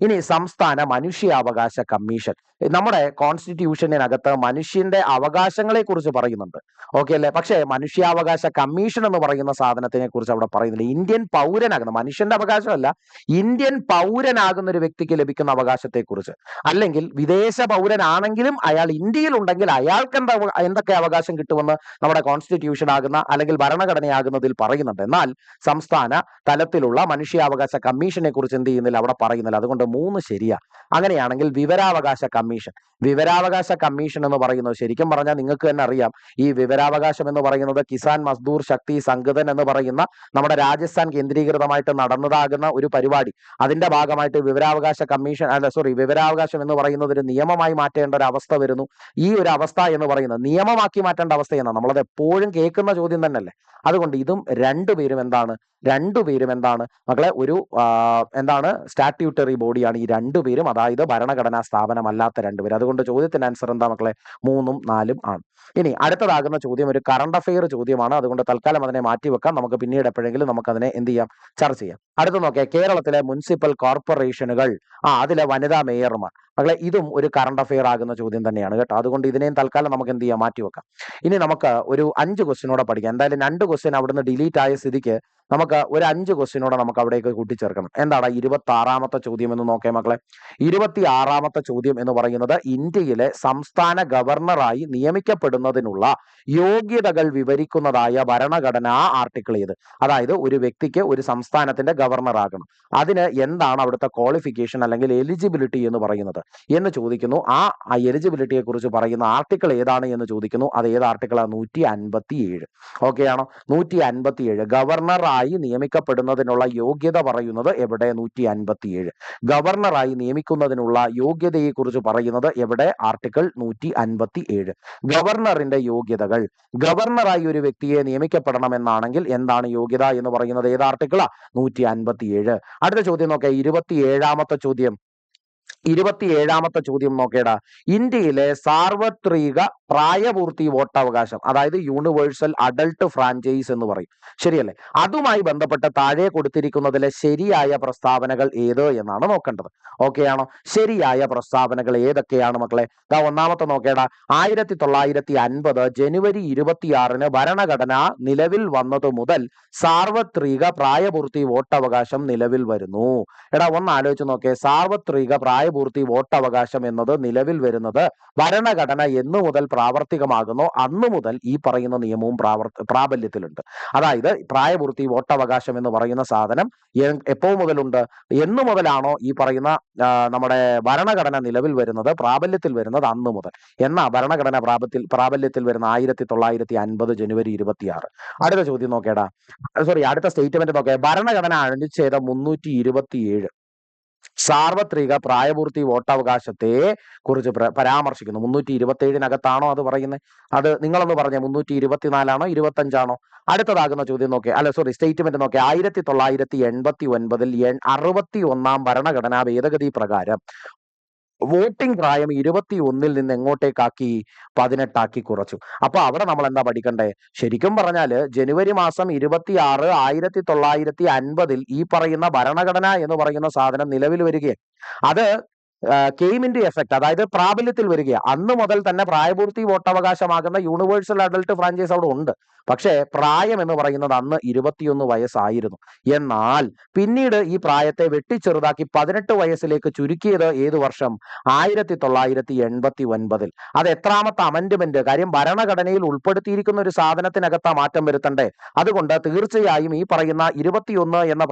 Speaker 1: ഇനി സംസ്ഥാന മനുഷ്യാവകാശ കമ്മീഷൻ, നമ്മുടെ കോൺസ്റ്റിറ്റ്യൂഷനകത്ത് മനുഷ്യന്റെ അവകാശങ്ങളെ കുറിച്ച് പറയുന്നുണ്ട്. ഓക്കെ അല്ലേ? പക്ഷേ മനുഷ്യാവകാശ കമ്മീഷൻ എന്ന് പറയുന്ന സാധനത്തിനെ കുറിച്ച് അവിടെ പറയുന്നില്ല. ഇന്ത്യൻ പൗരനാകുന്ന, മനുഷ്യന്റെ അവകാശമല്ല, ഇന്ത്യൻ പൗരനാകുന്ന ഒരു വ്യക്തിക്ക് ലഭിക്കുന്ന അവകാശത്തെ കുറിച്ച്, അല്ലെങ്കിൽ വിദേശ പൗരനാണെങ്കിലും അയാൾ ഇന്ത്യയിൽ ഉണ്ടെങ്കിൽ അയാൾക്ക് എന്തൊക്കെ അവകാശം കിട്ടുമെന്ന് നമ്മുടെ കോൺസ്റ്റിറ്റ്യൂഷൻ ആകുന്ന അല്ലെങ്കിൽ ഭരണഘടനയാകുന്നതിൽ പറയുന്നുണ്ട്. എന്നാൽ സംസ്ഥാന തലത്തിലുള്ള മനുഷ്യാവകാശ കമ്മീഷനെ കുറിച്ച് എന്ത് ചെയ്യുന്നില്ല, അവിടെ പറയുന്നില്ല. അതുകൊണ്ട് 3 ശരിയാ. അങ്ങനെയാണെങ്കിൽ വിവരാവകാശ കമ്മീഷൻ, വിവരാവകാശ കമ്മീഷൻ എന്ന് പറയുന്നത് ശരിക്കും പറഞ്ഞാൽ നിങ്ങൾക്ക് തന്നെ അറിയാം, ഈ വിവരാവകാശം എന്ന് പറയുന്നത് കിസാൻ മസ്ദൂർ ശക്തി സംഗതൻ എന്ന് പറയുന്ന നമ്മുടെ രാജസ്ഥാൻ കേന്ദ്രീകൃതമായിട്ട് നടന്നതാകുന്ന ഒരു പരിപാടി. അതിന്റെ ഭാഗമായിട്ട് വിവരാവകാശ കമ്മീഷൻ വിവരാവകാശം എന്ന് പറയുന്നത് ഒരു നിയമമായി മാറ്റേണ്ട ഒരു അവസ്ഥ വരുന്നു. ഈ ഒരു അവസ്ഥ എന്ന് പറയുന്നത് നിയമമാക്കി മാറ്റേണ്ട അവസ്ഥയെന്നാണ്. നമ്മളത് എപ്പോഴും കേൾക്കുന്ന ചോദ്യം തന്നെയല്ലേ. അതുകൊണ്ട് ഇതും രണ്ടുപേരും എന്താണ് മക്കളെ? ഒരു എന്താണ്? സ്റ്റാറ്റ്യൂട്ടറി ബോഡിയാണ് ഈ രണ്ടുപേരും, അതായത് ഭരണഘടനാ സ്ഥാപനമല്ലാത്ത രണ്ടുപേരും. അതുകൊണ്ട് ചോദ്യത്തിന്റെ ആൻസർ എന്താ മക്കളെ? 3ഉം 4ഉം ആണ്. ഇനി അടുത്തതാകുന്ന ചോദ്യം ഒരു കറണ്ട് അഫെയർ ചോദ്യമാണ്. അതുകൊണ്ട് തൽക്കാലം അതിനെ മാറ്റിവെക്കാം. നമുക്ക് പിന്നീട് എപ്പോഴെങ്കിലും നമുക്ക് അതിനെ എന്ത് ചെയ്യാം? ചർച്ച ചെയ്യാം. അടുത്ത നോക്കിയാൽ കേരളത്തിലെ മുനിസിപ്പൽ കോർപ്പറേഷനുകൾ, അതിലെ വനിതാ മേയർമാർ. മക്കളെ, ഇതും ഒരു കറണ്ട് അഫെയർ ആകുന്ന ചോദ്യം തന്നെയാണ് കേട്ടോ. അതുകൊണ്ട് ഇതിനെയും തൽക്കാലം നമുക്ക് എന്ത് ചെയ്യാം? മാറ്റിവെക്കാം. ഇനി നമുക്ക് ഒരു 5 ക്വസ്റ്റ്യനോടെ പഠിക്കാം. എന്തായാലും 2 ക്വസ്റ്റ്യൻ അവിടുന്ന് ഡിലീറ്റ് ആയ സ്ഥിതിക്ക് നമുക്ക് ഒരു 5 ക്വസ്റ്റ്യനോടെ നമുക്ക് അവിടേക്ക് കൂട്ടിച്ചേർക്കണം. എന്താണ് 26-ാമത്തെ ചോദ്യം എന്ന് നോക്കേ മക്കളെ. 26-ാമത്തെ ചോദ്യം എന്ന് പറയുന്നത് ഇന്ത്യയിലെ സംസ്ഥാന ഗവർണറായി നിയമിക്കപ്പെടുന്നതിനുള്ള യോഗ്യതകൾ വിവരിക്കുന്നതായ ഭരണഘടനാ ആർട്ടിക്കിൾ ഏത്? അതായത് ഒരു വ്യക്തിക്ക് ഒരു സംസ്ഥാനത്തിന്റെ ഗവർണർ ആകണം, അതിന് എന്താണ് അവിടുത്തെ ക്വാളിഫിക്കേഷൻ അല്ലെങ്കിൽ എലിജിബിലിറ്റി എന്ന് പറയുന്നത് എന്ന് ചോദിക്കുന്നു. ആ എലിജിബിലിറ്റിയെ കുറിച്ച് പറയുന്ന ആർട്ടിക്കിൾ ഏതാണ് എന്ന് ചോദിക്കുന്നു. അത് ഏത് ആർട്ടിക്കിളാണ്? 157. ഓക്കെ ആണോ? 157 ഗവർണറായി നിയമിക്കപ്പെടുന്നതിനുള്ള യോഗ്യത പറയുന്നത് എവിടെ? 157. ഗവർണറായി നിയമിക്കുന്നതിനുള്ള യോഗ്യതയെ കുറിച്ച് പറയുന്നത് എവിടെ? ആർട്ടിക്കിൾ 157. ഗവർണറിന്റെ യോഗ്യതകൾ, ഗവർണറായി ഒരു വ്യക്തിയെ നിയമിക്കപ്പെടണമെന്നാണെങ്കിൽ എന്താണ് യോഗ്യത എന്ന് പറയുന്നത്? ഏത് ആർട്ടിക്കിളാ? 157. അടുത്ത ചോദ്യം നോക്കാം, 27-ാമത്തെ ചോദ്യം. 27-ാമത്തെ ചോദ്യം നോക്കേടാ. ഇന്ത്യയിലെ സാർവത്രിക പ്രായപൂർത്തി വോട്ടവകാശം, അതായത് യൂണിവേഴ്സൽ അഡൾട്ട് ഫ്രാഞ്ചൈസ് എന്ന് പറയും, ശരിയല്ലേ? അതുമായി ബന്ധപ്പെട്ട് താഴെ കൊടുത്തിരിക്കുന്നതിലെ ശരിയായ പ്രസ്താവനകൾ ഏത് എന്നാണ് നോക്കേണ്ടത്. ഓക്കെ ആണോ? ശരിയായ പ്രസ്താവനകൾ ഏതൊക്കെയാണ് മക്കളെ? ഒന്നാമത്തെ നോക്കേടാ. 1950 ജനുവരി 26-ന് ഭരണഘടന നിലവിൽ വന്നത് മുതൽ സാർവത്രിക പ്രായപൂർത്തി വോട്ടവകാശം നിലവിൽ വരുന്നു. എടാ ഒന്ന് ആലോചിച്ച് നോക്കേ. സാർവത്രിക പ്രായപൂർത്തി വോട്ടവകാശം എന്നത് നിലവിൽ വരുന്നത് ഭരണഘടന എന്നു മുതൽ പ്രാവർത്തികമാകുന്നോ അന്നു മുതൽ ഈ പറയുന്ന നിയമവും പ്രാബല്യത്തിലുണ്ട്. അതായത് പ്രായപൂർത്തി വോട്ടവകാശം എന്ന് പറയുന്ന സാധനം എപ്പോ മുതലുണ്ട്? എന്നു മുതലാണോ ഈ പറയുന്ന നമ്മുടെ ഭരണഘടന നിലവിൽ വരുന്നത്, പ്രാബല്യത്തിൽ വരുന്നത് അന്നു മുതൽ. എന്നാ ഭരണഘടന പ്രാബല്യത്തിൽ വരുന്ന 1950 ജനുവരി 26. അടുത്ത ചോദ്യം നോക്കേടാ. അടുത്ത സ്റ്റേറ്റ്മെന്റ് നോക്കേ. ഭരണഘടന അനുച്ഛേദം 327 സാർവത്രിക പ്രായപൂർത്തി വോട്ടവകാശത്തെ കുറിച്ച് പരാമർശിക്കുന്നു. 327-നകത്താണോ അത് പറയുന്നത്? അത് നിങ്ങളൊന്ന് പറഞ്ഞേ, 324ആണോ 25ആണോ? അടുത്തതാകുന്ന ചോദ്യം നോക്കേ, അല്ല സോറി, സ്റ്റേറ്റ്മെന്റ് നോക്കേ. 1989 61 ഭരണഘടനാ ഭേദഗതി പ്രകാരം വോട്ടിംഗ് പ്രായം 21 നിന്ന് എങ്ങോട്ടേക്കാക്കി? 18 കുറച്ചു. അപ്പൊ അവിടെ നമ്മൾ എന്താ പഠിക്കണ്ടേ? ശരിക്കും പറഞ്ഞാല് ജനുവരി മാസം 26 1950 ഈ പറയുന്ന ഭരണഘടന എന്ന് പറയുന്ന സാധനം നിലവിൽ വരികയാണ്. അത് കെയിം ഇൻ ടു എഫക്ട്, അതായത് പ്രാബല്യത്തിൽ വരികയാണ്. അന്ന് മുതൽ തന്നെ പ്രായപൂർത്തി വോട്ടവകാശമാകുന്ന യൂണിവേഴ്സൽ അഡൽട്ട് ഫ്രാഞ്ചൈസ് അവിടെ ഉണ്ട്. പക്ഷേ പ്രായം എന്ന് പറയുന്നത് അന്ന് 21 വയസ്സായിരുന്നു. എന്നാൽ പിന്നീട് ഈ പ്രായത്തെ വെട്ടിച്ചെറുതാക്കി 18 വയസ്സിലേക്ക് ചുരുക്കിയത് ഏതു വർഷം? 1989. അത് എത്രാമത്തെ അമെന്റ്മെന്റ്? കാര്യം ഭരണഘടനയിൽ ഉൾപ്പെടുത്തിയിരിക്കുന്ന ഒരു സാധനത്തിനകത്താ മാറ്റം വരുത്തണ്ടേ. അതുകൊണ്ട് തീർച്ചയായും ഈ പറയുന്ന 21 എന്ന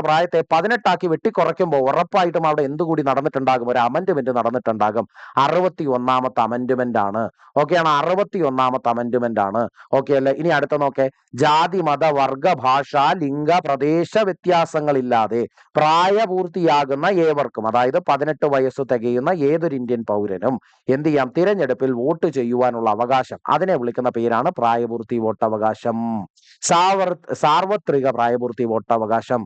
Speaker 1: പ്രായത്തെ 18 ആക്കി വെട്ടിക്കുറയ്ക്കുമ്പോൾ ഉറപ്പായിട്ടും അവിടെ എന്തുകൂടി നടന്നിട്ടുണ്ടാകും? ഒരു അമെന്റ്മെന്റ് നടന്നിട്ടുണ്ടാകും. 61ാമത്തെ അമെന്റ്മെന്റ് ആണ്. ഓക്കെയാണ്, 61ാമത്തെ അമെന്റ്മെന്റ് ആണ്. ഓക്കെ അല്ലേ? ഇനി അടുത്ത നോക്കേ. ജാതി, മത, വർഗ, ഭാഷ, ലിംഗ, പ്രദേശ വ്യത്യാസങ്ങളില്ലാതെ പ്രായപൂർത്തിയാകുന്ന ഏവർക്കും, അതായത് 18 വയസ്സ് തികയുന്ന ഏതൊരു ഇന്ത്യൻ പൗരനും എന്ത് ചെയ്യാം? തിരഞ്ഞെടുപ്പിൽ വോട്ട് ചെയ്യുവാനുള്ള അവകാശം. അതിനെ വിളിക്കുന്ന പേരാണ് പ്രായപൂർത്തി വോട്ടവകാശം. സാർവത്രിക പ്രായപൂർത്തി വോട്ടവകാശം,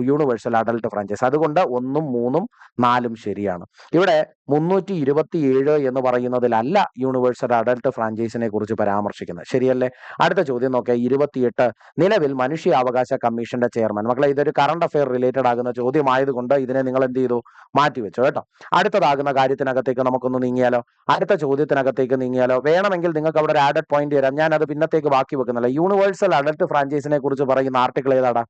Speaker 1: യൂണിവേഴ്സൽ അഡൽട്ട് ഫ്രാഞ്ചൈസ്. അതുകൊണ്ട് 1ഉം 3ഉം 4ഉം ശരിയാണ്. ഇവിടെ 327 എന്ന് പറയുന്നതിലല്ല യൂണിവേഴ്സൽ അഡൽട്ട് ഫ്രാഞ്ചൈസിനെ കുറിച്ച് പരാമർശിക്കുന്നത്. ശരിയല്ലേ? അടുത്ത ചോദ്യം നോക്കിയാൽ 28. നിലവിൽ മനുഷ്യാവകാശ കമ്മീഷന്റെ ചെയർമാൻ. മക്കളെ, ഇതൊരു കറണ്ട് അഫെയർ റിലേറ്റഡ് ആകുന്ന ചോദ്യമായതുകൊണ്ട് ഇതിനെ നിങ്ങൾ എന്ത് ചെയ്തു? മാറ്റിവെച്ചു കേട്ടോ. അടുത്തതാകുന്ന കാര്യത്തിനകത്തേക്ക് നമുക്കൊന്ന് നീങ്ങിയാലോ? അടുത്ത ചോദ്യത്തിനകത്തേക്ക് നീങ്ങിയാലോ? വേണമെങ്കിൽ നിങ്ങൾക്ക് അവിടെ ഒരു ആഡഡ് പോയിന്റ് തരാം. ഞാൻ അത് പിന്നത്തേക്ക് ബാക്കി വെക്കുന്നില്ല. യൂണിവേഴ്സൽ അഡൽട്ട് ഫ്രാഞ്ചൈസിനെ കുറിച്ച് പറയുന്ന ആർട്ടിക്കിൾ ഏതാടാ?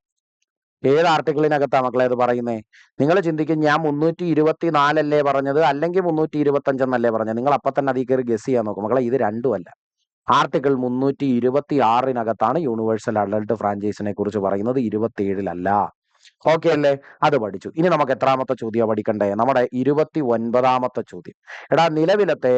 Speaker 1: ഏത് ആർട്ടിക്കിളിനകത്താ മക്കളെ അത് പറയുന്നേ? നിങ്ങൾ ചിന്തിക്കും, ഞാൻ 324 അല്ലേ പറഞ്ഞത്, അല്ലെങ്കിൽ 325 എന്നല്ലേ പറഞ്ഞത്? നിങ്ങൾ അപ്പൊ തന്നെ അതിൽ കയറി ഗസ് ചെയ്യാൻ നോക്കും. മക്കളെ, ഇത് രണ്ടുമല്ല. ആർട്ടിക്കിൾ 326-നകത്താണ് യൂണിവേഴ്സൽ അഡൽട്ട് ഫ്രാഞ്ചൈസിനെ കുറിച്ച് പറയുന്നത്, 27-ലല്ല. ഓക്കെ അല്ലേ? അത് പഠിച്ചു. ഇനി നമുക്ക് എത്രാമത്തെ ചോദ്യം പഠിക്കണ്ടേ? നമ്മുടെ 29ാമത്തെ ചോദ്യം. എടാ, നിലവിലത്തെ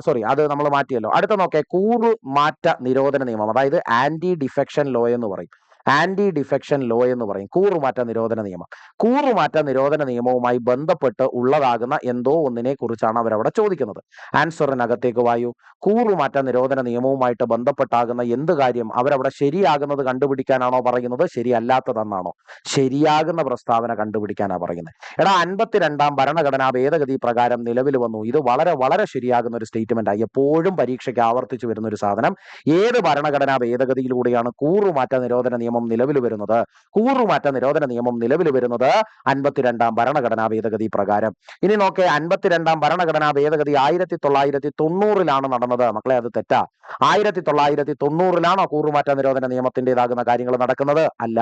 Speaker 1: സോറി, അത് നമ്മൾ മാറ്റിയല്ലോ. അടുത്ത നോക്കേ. കൂറുമാറ്റ നിരോധന നിയമം, അതായത് ആന്റി ഡിഫെക്ഷൻ ലോ എന്ന് പറയും. ആന്റി ഡിഫെക്ഷൻ ലോ എന്ന് പറയും കൂറുമാറ്റ നിരോധന നിയമം. കൂറുമാറ്റ നിരോധന നിയമവുമായി ബന്ധപ്പെട്ട് ഉള്ളതാകുന്ന എന്തോ ഒന്നിനെ കുറിച്ചാണ് അവരവിടെ ചോദിക്കുന്നത്. ആൻസറിനകത്തേക്ക് വായു. കൂറുമാറ്റ നിരോധന നിയമവുമായിട്ട് ബന്ധപ്പെട്ടാകുന്ന എന്ത് കാര്യം അവരവിടെ ശരിയാകുന്നത് കണ്ടുപിടിക്കാനാണോ പറയുന്നത്, ശരിയല്ലാത്തതെന്നാണോ? ശരിയാകുന്ന പ്രസ്താവന കണ്ടുപിടിക്കാനാണ് പറയുന്നത്. എടാ, 52ാം ഭരണഘടനാ ഭേദഗതി പ്രകാരം നിലവിൽ വന്നു. ഇത് വളരെ വളരെ ശരിയാകുന്ന ഒരു സ്റ്റേറ്റ്മെന്റ് ആയി. എപ്പോഴും പരീക്ഷയ്ക്ക് ആവർത്തിച്ചു വരുന്ന ഒരു സാധനം. ഏത് ഭരണഘടനാ ഭേദഗതിയിലൂടെയാണ് കൂറുമാറ്റ നിരോധന നിയമം നിലവിൽ വരുന്നത്? കൂറുമാറ്റ നിരോധന നിയമം നിലവിൽ വരുന്നത് 52ാം ഭരണഘടനാ ഭേദഗതി പ്രകാരം. ഇനി നോക്കേ. 52ാം ഭരണഘടനാ ഭേദഗതി 1990-ലാണ് നടന്നത്. മക്കളെ, അത് തെറ്റാ. 1990-ലാണോ കൂറുമാറ്റ നിരോധന നിയമത്തിൻ്റെതാകുന്ന കാര്യങ്ങൾ നടക്കുന്നത്? അല്ല.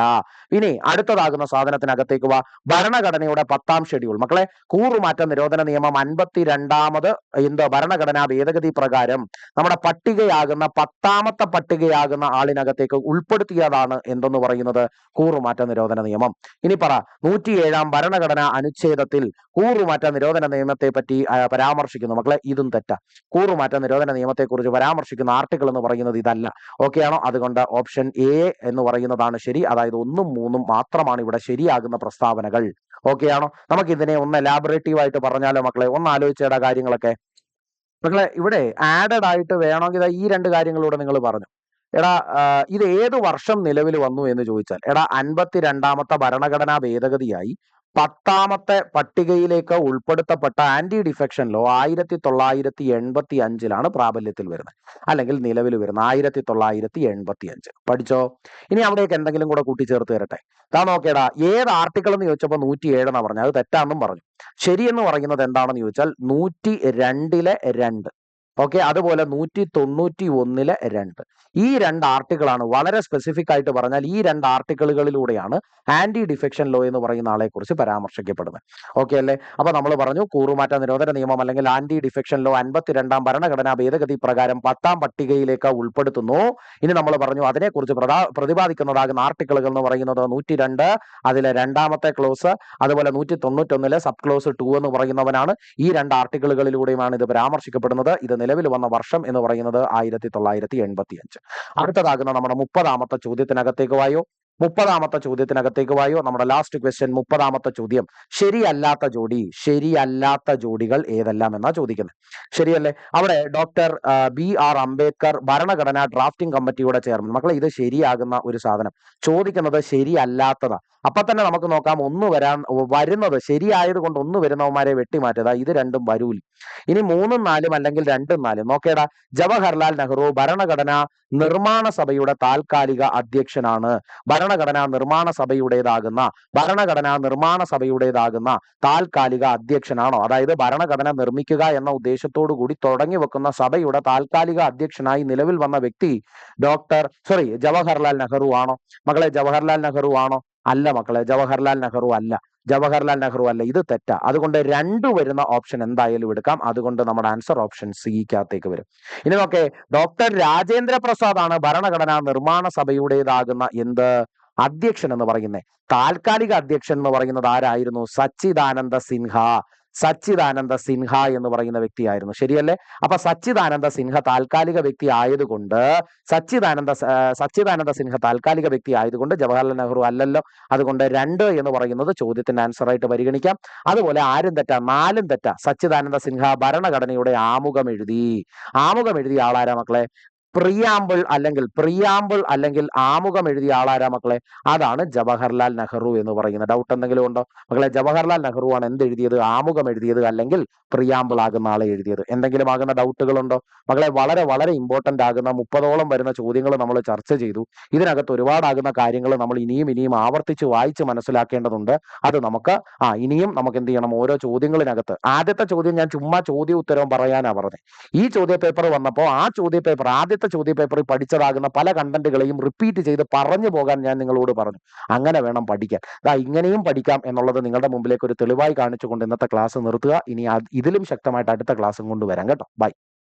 Speaker 1: ഇനി അടുത്തതാകുന്ന സാധനത്തിനകത്തേക്ക് വാ. ഭരണഘടനയുടെ 10ാം ഷെഡ്യൂൾ. മക്കളെ, കൂറുമാറ്റ നിരോധന നിയമം 52ാമത് ഭരണഘടനാ ഭേദഗതി പ്രകാരം നമ്മുടെ പട്ടികയാകുന്ന 10ാമത്തെ പട്ടികയാകുന്ന ആളിനകത്തേക്ക് ഉൾപ്പെടുത്തിയതാണ് എന്തെന്ന് പറയുന്നത്? കൂറുമാറ്റ നിരോധന നിയമം. ഇനി പറ. 107ാം ഭരണഘടനാ അനുച്ഛേദത്തിൽ കൂറുമാറ്റ നിരോധന നിയമത്തെ പറ്റി പരാമർശിക്കുന്നു. മക്കളെ, ഇതും തെറ്റാ. കൂറുമാറ്റ നിരോധന നിയമത്തെ കുറിച്ച് പരാമർശിക്കുന്ന ആർട്ടിക്കിൾ എന്ന് പറയുന്നത് ഇതല്ല. ഓക്കെ ആണോ? അതുകൊണ്ട് ഓപ്ഷൻ എ എന്ന് പറയുന്നതാണ് ശരി. അതായത് 1ഉം 3ഉം മാത്രമാണ് ഇവിടെ ശരിയാകുന്ന പ്രസ്താവനകൾ. ഓക്കെ ആണോ? നമുക്ക് ഇതിനെ ഒന്ന് എലാബറേറ്റീവ് ആയിട്ട് പറഞ്ഞാലോ മക്കളെ? ഒന്ന് ആലോചിച്ചേടാ കാര്യങ്ങളൊക്കെ. മക്കളെ, ഇവിടെ ആഡഡ് ആയിട്ട് വേണമെങ്കിൽ ഈ 2 കാര്യങ്ങളൂടെ നിങ്ങൾ പറഞ്ഞു. എടാ, ഇത് ഏത് വർഷം നിലവിൽ വന്നു എന്ന് ചോദിച്ചാൽ, എടാ, 52ാമത്തെ ഭരണഘടനാ ഭേദഗതിയായി 10ാമത്തെ പട്ടികയിലേക്ക് ഉൾപ്പെടുത്തപ്പെട്ട ആന്റി ഡിഫെക്ഷൻ ലോ 1985-ലാണ് പ്രാബല്യത്തിൽ വരുന്നത്, അല്ലെങ്കിൽ നിലവിൽ വരുന്നത് 1985. പഠിച്ചോ? ഇനി അവിടേക്ക് എന്തെങ്കിലും കൂടെ കൂട്ടിച്ചേർത്ത് തരട്ടെ. താ നോക്കേടാ, ഏത് ആർട്ടിക്കിൾ എന്ന് ചോദിച്ചപ്പോൾ 107 എന്നാ പറഞ്ഞു. അത് തെറ്റാന്നും പറഞ്ഞു. ശരിയെന്ന് പറയുന്നത് എന്താണെന്ന് ചോദിച്ചാൽ 102-ലെ 2. ഓക്കെ, അതുപോലെ 191-ലെ 2. ഈ 2 ആർട്ടിക്കിളാണ് വളരെ സ്പെസിഫിക് ആയിട്ട് പറഞ്ഞാൽ ഈ 2 ആർട്ടിക്കിളുകളിലൂടെയാണ് ആന്റി ഡിഫെക്ഷൻ ലോ എന്ന് പറയുന്ന ആളെ കുറിച്ച് പരാമർശിക്കപ്പെടുന്നത്. ഓക്കെ അല്ലേ? അപ്പൊ നമ്മൾ പറഞ്ഞു കൂറുമാറ്റ നിരോധന നിയമം അല്ലെങ്കിൽ ആന്റി ഡിഫെക്ഷൻ ലോ 52ാം ഭരണഘടനാ ഭേദഗതി പ്രകാരം 10ാം പട്ടികയിലേക്ക് ഉൾപ്പെടുത്തുന്നു. ഇനി നമ്മൾ പറഞ്ഞു അതിനെക്കുറിച്ച് പ്രതിപാദിക്കുന്നതാകുന്ന ആർട്ടിക്കിളുകൾ എന്ന് പറയുന്നത് 102, അതിലെ 2ാമത്തെ ക്ലോസ്, അതുപോലെ 191-ലെ സബ് ക്ലോസ് 2 എന്ന് പറയുന്നവനാണ്. ഈ 2 ആർട്ടിക്കിളുകളിലൂടെയാണ് ഇത് പരാമർശിക്കപ്പെടുന്നത്. ഇത് നിലവിൽ വന്ന വർഷം എന്ന് പറയുന്നത് 1985. അടുത്തതാകുന്ന നമ്മുടെ 30ാമത്തെ ചോദ്യത്തിനകത്തേക്ക് വായോ. 30ാമത്തെ ചോദ്യത്തിനകത്തേക്ക് വായോ. നമ്മുടെ ലാസ്റ്റ് ക്വസ്റ്റ്യൻ 30ാമത്തെ ചോദ്യം. ശരിയല്ലാത്ത ജോഡികൾ ഏതെല്ലാം എന്നാ ചോദിക്കുന്നത്. ശരിയല്ലേ? അവിടെ ഡോക്ടർ BR അംബേദ്കർ ഭരണഘടനാ ഡ്രാഫ്റ്റിംഗ് കമ്മിറ്റിയുടെ ചെയർമാൻ. മക്കളെ, ഇത് ശരിയാകുന്ന ഒരു സാധനം ചോദിക്കുന്നത് ശരിയല്ലാത്തതാ. അപ്പൊ തന്നെ നമുക്ക് നോക്കാം, വരുന്നത് ശരിയായത് കൊണ്ട് ഒന്ന് വരുന്നവന്മാരെ വെട്ടിമാറ്റതാ. ഇത് രണ്ടും വരൂല. ഇനി 3ഉം 4ഉം അല്ലെങ്കിൽ 2ഉം 4ഉം നോക്കേടാ. ജവഹർലാൽ നെഹ്റു ഭരണഘടനാ നിർമ്മാണ സഭയുടെ താൽക്കാലിക അധ്യക്ഷനാണ്. ഭരണഘടനാ നിർമ്മാണ സഭയുടേതാകുന്ന താൽക്കാലിക അധ്യക്ഷനാണോ? അതായത് ഭരണഘടന നിർമ്മിക്കുക എന്ന ഉദ്ദേശത്തോടു കൂടി തുടങ്ങി വെക്കുന്ന സഭയുടെ താൽക്കാലിക അധ്യക്ഷനായി നിലവിൽ വന്ന വ്യക്തി ജവഹർലാൽ നെഹ്റു ആണോ? മക്കളെ, ജവഹർലാൽ നെഹ്റു ആണോ? അല്ല മക്കളെ, ജവഹർലാൽ നെഹ്റു അല്ല. ഇത് തെറ്റാ. അതുകൊണ്ട് 2 വരുന്ന ഓപ്ഷൻ എന്തായാലും എടുക്കാം. അതുകൊണ്ട് നമ്മുടെ ആൻസർ ഓപ്ഷൻ സിക്കകത്തേക്ക് വരും. ഇനി നോക്കേ, ഡോക്ടർ രാജേന്ദ്ര പ്രസാദ് ആണ് ഭരണഘടനാ നിർമ്മാണ സഭയുടേതാകുന്ന അധ്യക്ഷൻ എന്ന് പറയുന്നത്. താൽക്കാലിക അധ്യക്ഷൻ എന്ന് പറയുന്നത് ആരായിരുന്നു? സച്ചിദാനന്ദ സിൻഹ എന്ന് പറയുന്ന വ്യക്തിയായിരുന്നു. ശരിയല്ലേ? അപ്പൊ സച്ചിദാനന്ദ സിൻഹ താൽക്കാലിക വ്യക്തി ആയതുകൊണ്ട് ജവഹർലാൽ നെഹ്റു അല്ലല്ലോ. അതുകൊണ്ട് 2 എന്ന് പറയുന്നത് ചോദ്യത്തിന്റെ ആൻസർ ആയിട്ട് പരിഗണിക്കാം. അതുപോലെ 4ഉം തെറ്റാ. സച്ചിദാനന്ദ സിൻഹ ഭരണഘടനയുടെ ആമുഖം എഴുതിയ ആളാരാ മക്കളെ? പ്രിയാമ്പിൾ അല്ലെങ്കിൽ ആമുഖം എഴുതിയ ആളാരാ മക്കളെ? അതാണ് ജവഹർലാൽ നെഹ്റു എന്ന് പറയുന്നത്. ഡൗട്ട് എന്തെങ്കിലും ഉണ്ടോ മക്കളെ? ജവഹർലാൽ നെഹ്റു ആണ് എഴുതിയത്? ആമുഖം എഴുതിയത് അല്ലെങ്കിൽ പ്രിയാമ്പിൾ ആകുന്ന ആളെ എഴുതിയത്? എന്തെങ്കിലും ആകുന്ന ഡൗട്ടുകൾ ഉണ്ടോ മക്കളെ? വളരെ വളരെ ഇമ്പോർട്ടന്റ് ആകുന്ന 30ഓളം വരുന്ന ചോദ്യങ്ങൾ നമ്മൾ ചർച്ച ചെയ്തു. ഇതിനകത്ത് ഒരുപാടാകുന്ന കാര്യങ്ങൾ നമ്മൾ ഇനിയും ആവർത്തിച്ച് വായിച്ച് മനസ്സിലാക്കേണ്ടതുണ്ട്. അത് നമുക്ക് ഇനിയും എന്ത് ചെയ്യണം? ഓരോ ചോദ്യങ്ങളിനകത്ത് ആദ്യത്തെ ചോദ്യം ഞാൻ ചുമ്മാ ചോദ്യ ഉത്തരവും പറയാനാ പറഞ്ഞത്. ഈ ചോദ്യ പേപ്പർ വന്നപ്പോൾ ആദ്യത്തെ ചോദ്യ പേപ്പറിൽ പഠിച്ചതാകുന്ന പല കണ്ടന്റുകളെയും റിപ്പീറ്റ് ചെയ്ത് പറഞ്ഞു പോകാൻ ഞാൻ നിങ്ങളോട് പറഞ്ഞു. അങ്ങനെ വേണം പഠിക്കാൻ. ഇങ്ങനെയും പഠിക്കാം എന്നുള്ളത് നിങ്ങളുടെ മുമ്പിലേക്ക് ഒരു തെളിവായി കാണിച്ചുകൊണ്ട് ഇന്നത്തെ ക്ലാസ് നിർത്തുക. ഇനി ഇതിലും ശക്തമായിട്ട് അടുത്ത ക്ലാസ്സും കൊണ്ടുവരാം കേട്ടോ. ബൈ.